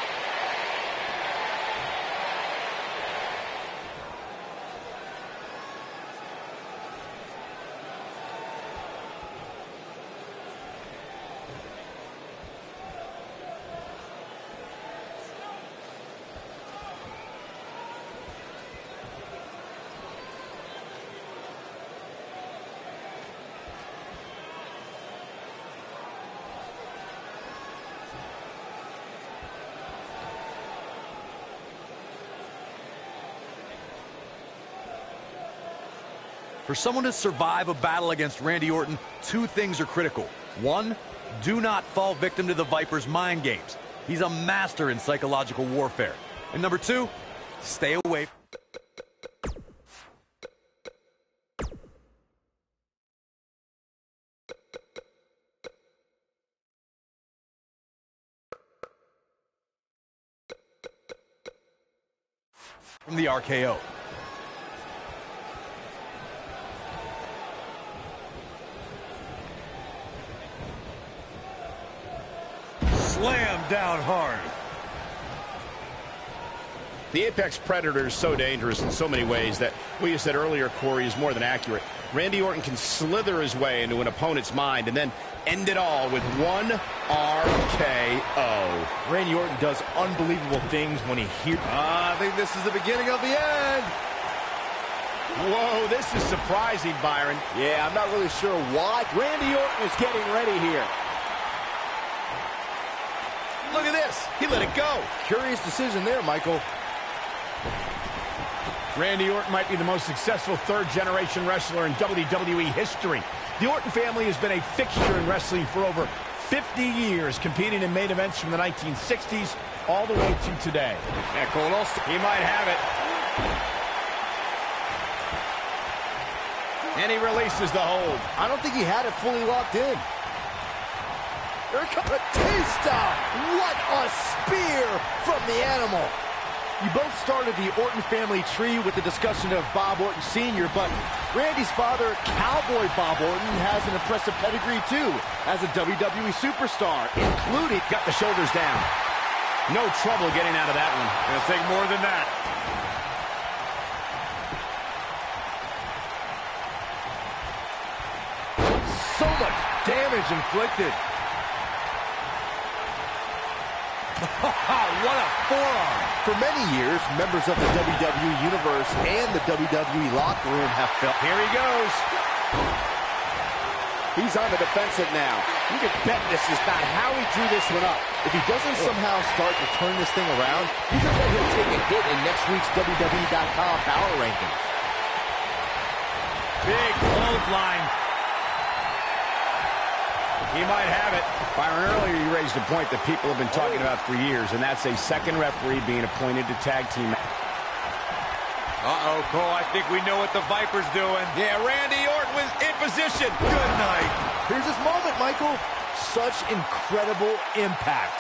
For someone to survive a battle against Randy Orton, two things are critical. One, do not fall victim to the Viper's mind games. He's a master in psychological warfare. And number two, stay away from the RKO. Slam down hard. The Apex Predator is so dangerous in so many ways that what you said earlier, Corey, is more than accurate. Randy Orton can slither his way into an opponent's mind and then end it all with one RKO. Randy Orton does unbelievable things when he hears... I think this is the beginning of the end. Whoa, this is surprising, Byron. Yeah, I'm not really sure why. Randy Orton is getting ready here. Look at this. He let it go. Curious decision there, Michael. Randy Orton might be the most successful third-generation wrestler in WWE history. The Orton family has been a fixture in wrestling for over 50 years, competing in main events from the 1960s all the way to today. Yeah, Cole, he might have it. And he releases the hold. I don't think he had it fully locked in. Here comes Batista! What a spear from the animal! You both started the Orton family tree with the discussion of Bob Orton Sr., but Randy's father, Cowboy Bob Orton, has an impressive pedigree, too, as a WWE superstar, including... Got the shoulders down. No trouble getting out of that one. Gonna take more than that. So much damage inflicted. What a forearm. For many years, members of the WWE Universe and the WWE locker room have felt... Here he goes. He's on the defensive now. You can bet this is not how he drew this one up. If he doesn't somehow start to turn this thing around, you can bet he'll take a hit in next week's WWE.com power rankings. Big clothesline. He might have it. Byron, earlier you raised a point that people have been talking about for years, and that's a second referee being appointed to tag team. Uh-oh, Cole, I think we know what the Viper's doing. Yeah, Randy Orton was in position. Good night. Here's his moment, Michael. Such incredible impact.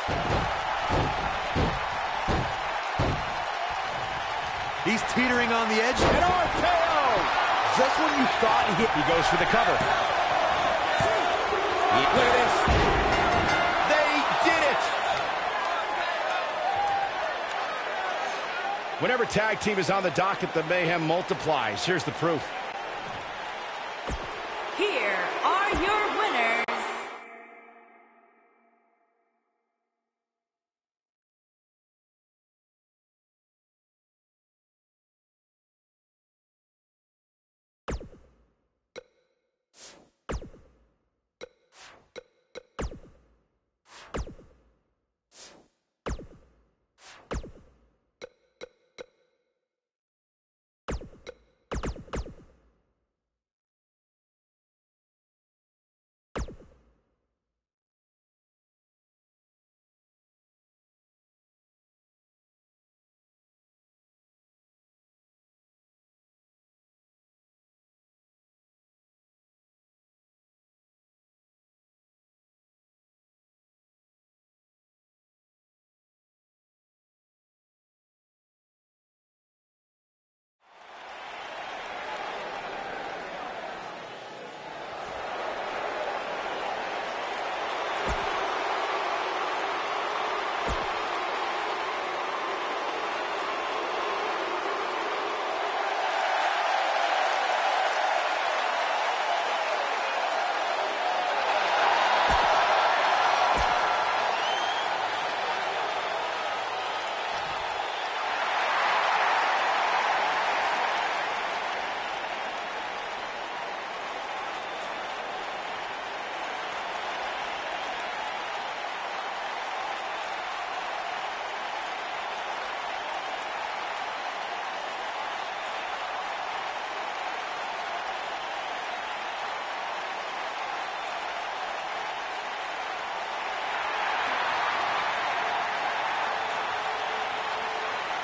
He's teetering on the edge. An RKO! Just when you thought he goes for the cover. Look at this. They did it. Whenever tag team is on the docket, the mayhem multiplies. Here's the proof. Here are your winners.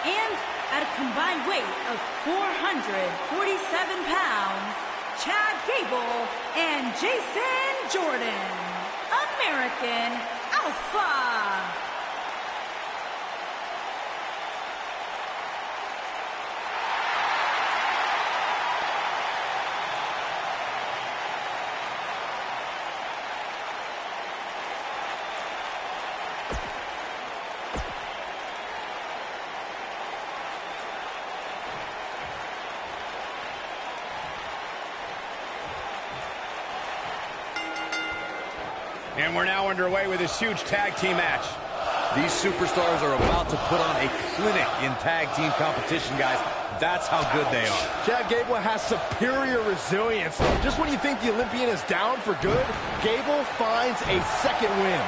And at a combined weight of 447 pounds, Chad Gable and Jason Jordan, American Alpha. And we're now underway with this huge tag team match. These superstars are about to put on a clinic in tag team competition, guys. That's how good they are. Chad Gable has superior resilience. Just when you think the Olympian is down for good, Gable finds a second win.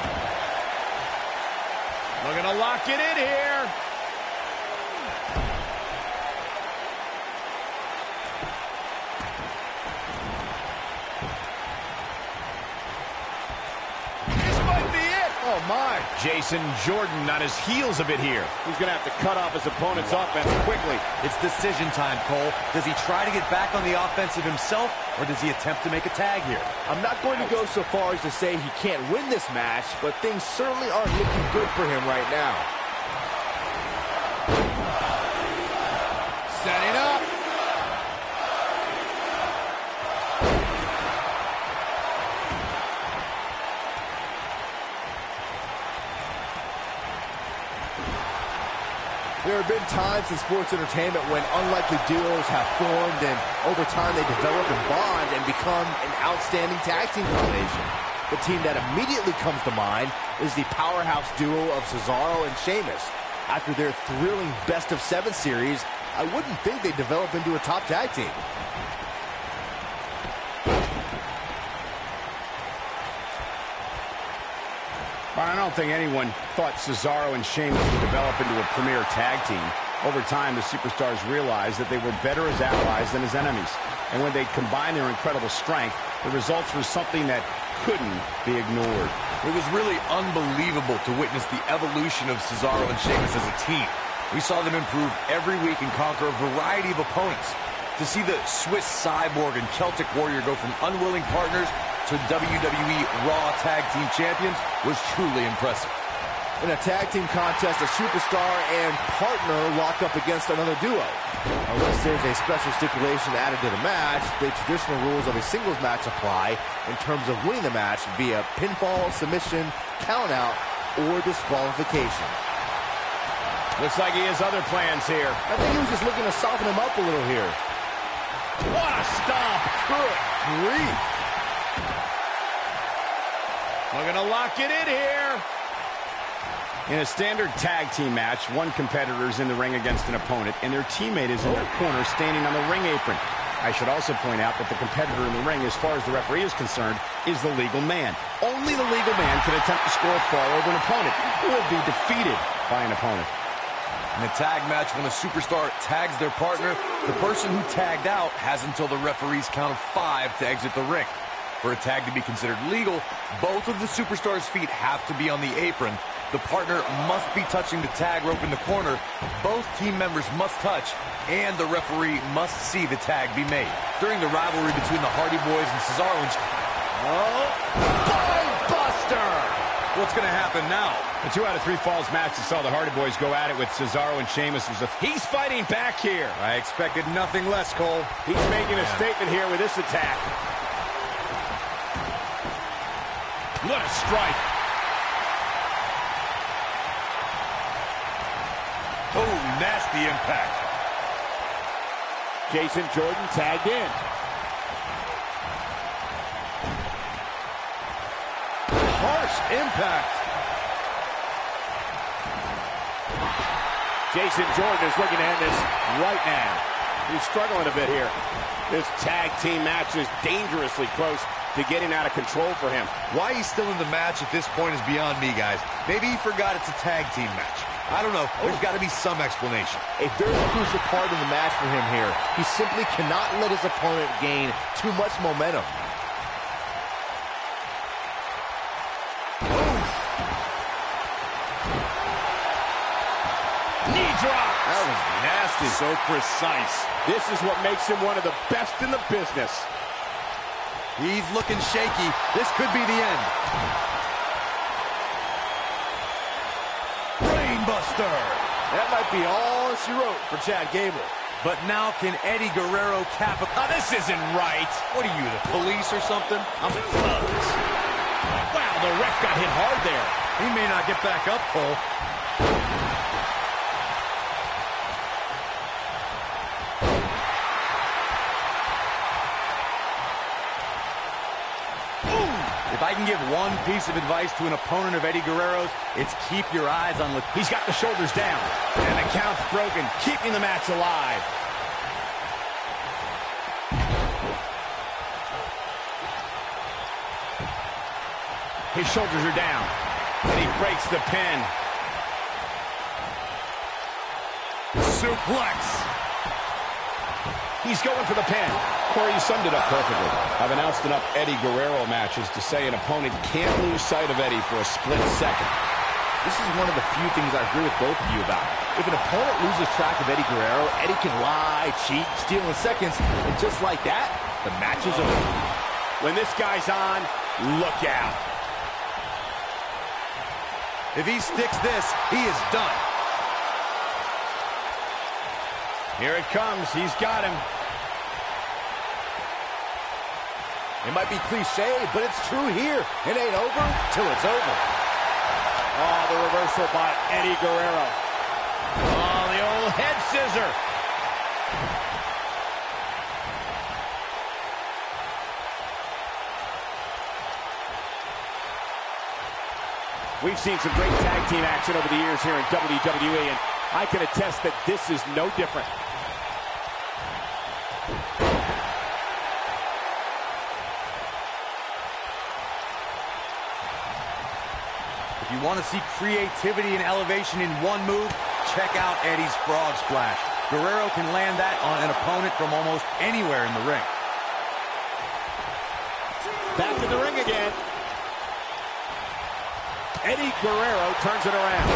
Looking to lock it in here. Oh, my. Jason Jordan on his heels a bit here. He's going to have to cut off his opponent's offense quickly. It's decision time, Cole. Does he try to get back on the offensive himself, or does he attempt to make a tag here? I'm not going to go so far as to say he can't win this match, but things certainly aren't looking good for him right now. Setting up. There have been times in sports entertainment when unlikely duos have formed, and over time they develop and bond and become an outstanding tag team combination. The team that immediately comes to mind is the powerhouse duo of Cesaro and Sheamus. After their thrilling best-of-7 series, I wouldn't think they'd develop into a top tag team. But I don't think anyone thought Cesaro and Sheamus would develop into a premier tag team. Over time, the superstars realized that they were better as allies than as enemies. And when they combined their incredible strength, the results were something that couldn't be ignored. It was really unbelievable to witness the evolution of Cesaro and Sheamus as a team. We saw them improve every week and conquer a variety of opponents. To see the Swiss Cyborg and Celtic Warrior go from unwilling partners to WWE Raw Tag Team Champions was truly impressive. In a tag team contest, a superstar and partner lock up against another duo. Unless there's a special stipulation added to the match, the traditional rules of a singles match apply in terms of winning the match via pinfall, submission, countout, or disqualification. Looks like he has other plans here. I think he was just looking to soften him up a little here. What a stomp! Good grief. Looking to lock it in here. In a standard tag team match, one competitor is in the ring against an opponent, and their teammate is in their corner standing on the ring apron. I should also point out that the competitor in the ring, as far as the referee is concerned, is the legal man. Only the legal man can attempt to score a fall over an opponent or be defeated by an opponent. In a tag match, when a superstar tags their partner, the person who tagged out has until the referee's count of 5 to exit the ring. For a tag to be considered legal, both of the superstars' feet have to be on the apron. The partner must be touching the tag rope in the corner. Both team members must touch, and the referee must see the tag be made. During the rivalry between the Hardy Boys and Cesaro and Buster! what's going to happen now? The 2 out of 3 falls match that saw the Hardy Boys go at it with Cesaro and Sheamus was he's fighting back here. I expected nothing less, Cole. He's making a statement here with this attack. What a strike. Oh, nasty impact. Jason Jordan tagged in. Harsh impact. Jason Jordan is looking to end this right now. He's struggling a bit here. This tag team match is dangerously close to getting out of control for him. Why he's still in the match at this point is beyond me, guys. Maybe he forgot it's a tag team match. I don't know. There's got to be some explanation. A very crucial part of the match for him here. He simply cannot let his opponent gain too much momentum. Knee drop. That was nasty. So precise. This is what makes him one of the best in the business. He's looking shaky. This could be the end. Brainbuster. That might be all she wrote for Chad Gable. But now can Eddie Guerrero cap it? Oh, this isn't right. What are you, the police or something? I'm thugs. Wow, the ref got hit hard there. He may not get back up, Cole. If I can give one piece of advice to an opponent of Eddie Guerrero's, it's keep your eyes on... He's got the shoulders down. And the count's broken, keeping the match alive. His shoulders are down. And he breaks the pin. Suplex. He's going for the pin. Corey, you summed it up perfectly. I've announced enough Eddie Guerrero matches to say an opponent can't lose sight of Eddie for a split second. This is one of the few things I agree with both of you about. If an opponent loses track of Eddie Guerrero, Eddie can lie, cheat, steal in seconds, and just like that, the match is over. When this guy's on, look out. If he sticks this, he is done. Here it comes. He's got him. It might be cliche, but it's true here. It ain't over till it's over. Oh, the reversal by Eddie Guerrero. Oh, the old head scissor. We've seen some great tag team action over the years here in WWE, and I can attest that this is no different. If you want to see creativity and elevation in one move, check out Eddie's Frog Splash. Guerrero can land that on an opponent from almost anywhere in the ring. Back in the ring again. Eddie Guerrero turns it around.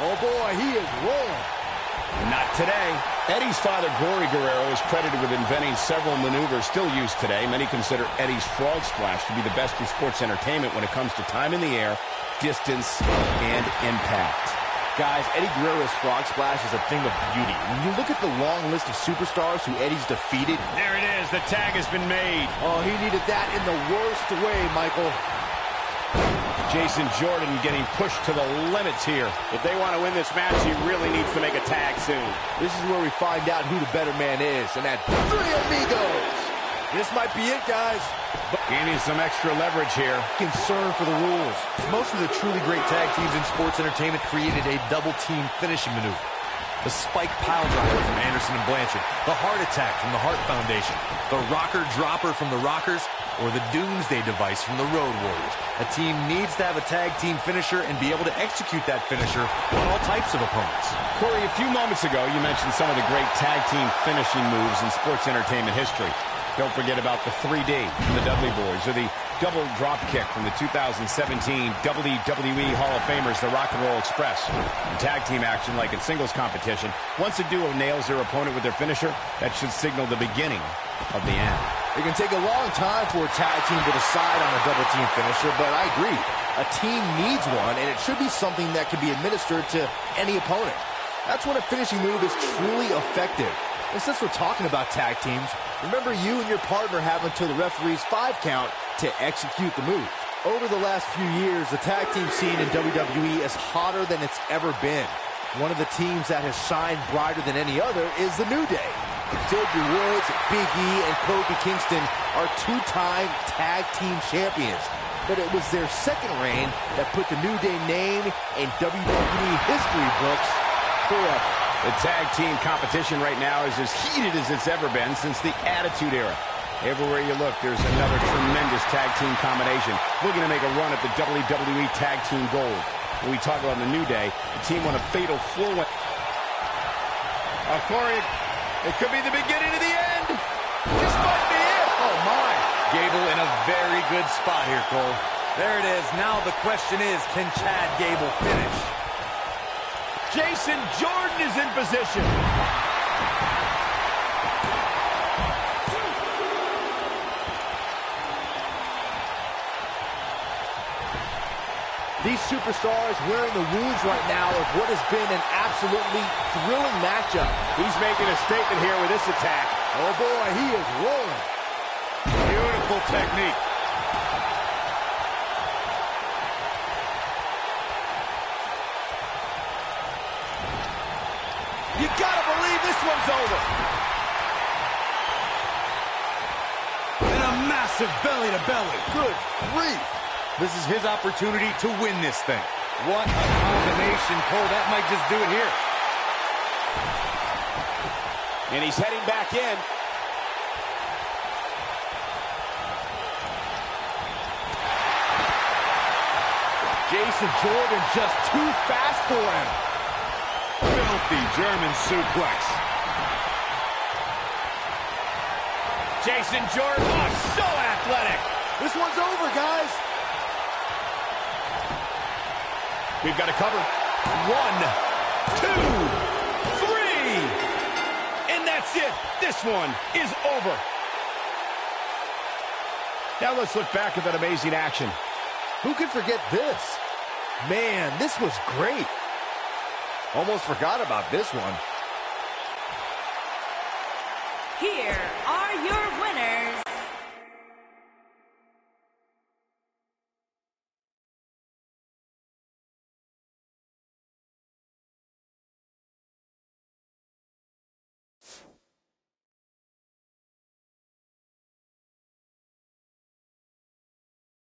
Oh boy, he is rolling. Not today. Eddie's father, Gory Guerrero, is credited with inventing several maneuvers still used today. Many consider Eddie's Frog Splash to be the best in sports entertainment when it comes to time in the air, distance, and impact. Guys, Eddie Guerrero's Frog Splash is a thing of beauty. When you look at the long list of superstars who Eddie's defeated... There it is. The tag has been made. Oh, he needed that in the worst way, Michael. Jason Jordan getting pushed to the limits here. If they want to win this match, he really needs to make a tag soon. This is where we find out who the better man is. And that Three Amigos. This might be it, guys. Gaining some extra leverage here. Concern for the rules. Most of the truly great tag teams in sports entertainment created a double team finishing maneuver. The spike pile driver from Anderson and Blanchard, the heart attack from the Hart Foundation, the rocker dropper from the Rockers, or the Doomsday device from the Road Warriors. A team needs to have a tag team finisher and be able to execute that finisher on all types of opponents. Corey, a few moments ago, you mentioned some of the great tag team finishing moves in sports entertainment history. Don't forget about the 3D from the Dudley Boys, or the double drop kick from the 2017 WWE Hall of Famers, the Rock and Roll Express. In tag team action, like in singles competition, once a duo nails their opponent with their finisher, that should signal the beginning of the end. It can take a long time for a tag team to decide on a double team finisher, but I agree. A team needs one, and it should be something that can be administered to any opponent. That's when a finishing move is truly effective. And since we're talking about tag teams, remember you and your partner have until the referee's 5 count to execute the move. Over the last few years, the tag team scene in WWE is hotter than it's ever been. One of the teams that has shined brighter than any other is the New Day. Xavier Woods, Big E, and Kofi Kingston are 2-time tag team champions. But it was their second reign that put the New Day name in WWE history books forever. The tag team competition right now is as heated as it's ever been since the Attitude Era. Everywhere you look, there's another tremendous tag team combination looking to make a run at the WWE Tag Team Gold. When we talk about the New Day, the team won a fatal 4-1. Corey, it could be the beginning of the end. This might be it. Oh, my. Gable in a very good spot here, Cole. There it is. Now the question is, can Chad Gable finish? Jason Jordan is in position. These superstars wearing the wounds right now of what has been an absolutely thrilling matchup. He's making a statement here with this attack. Oh boy, he is rolling. Beautiful technique. You gotta believe this one's over. massive belly to belly. Good grief. This is his opportunity to win this thing. What a combination, Cole. That might just do it here. And he's heading back in. Jason Jordan just too fast for him. Filthy German suplex. Jason Jordan, oh, so athletic. This one's over, guys. We've got to cover. 1, 2, 3. And that's it. This one is over. Now let's look back at that amazing action. Who could forget this? Man, this was great. Almost forgot about this one. Here are your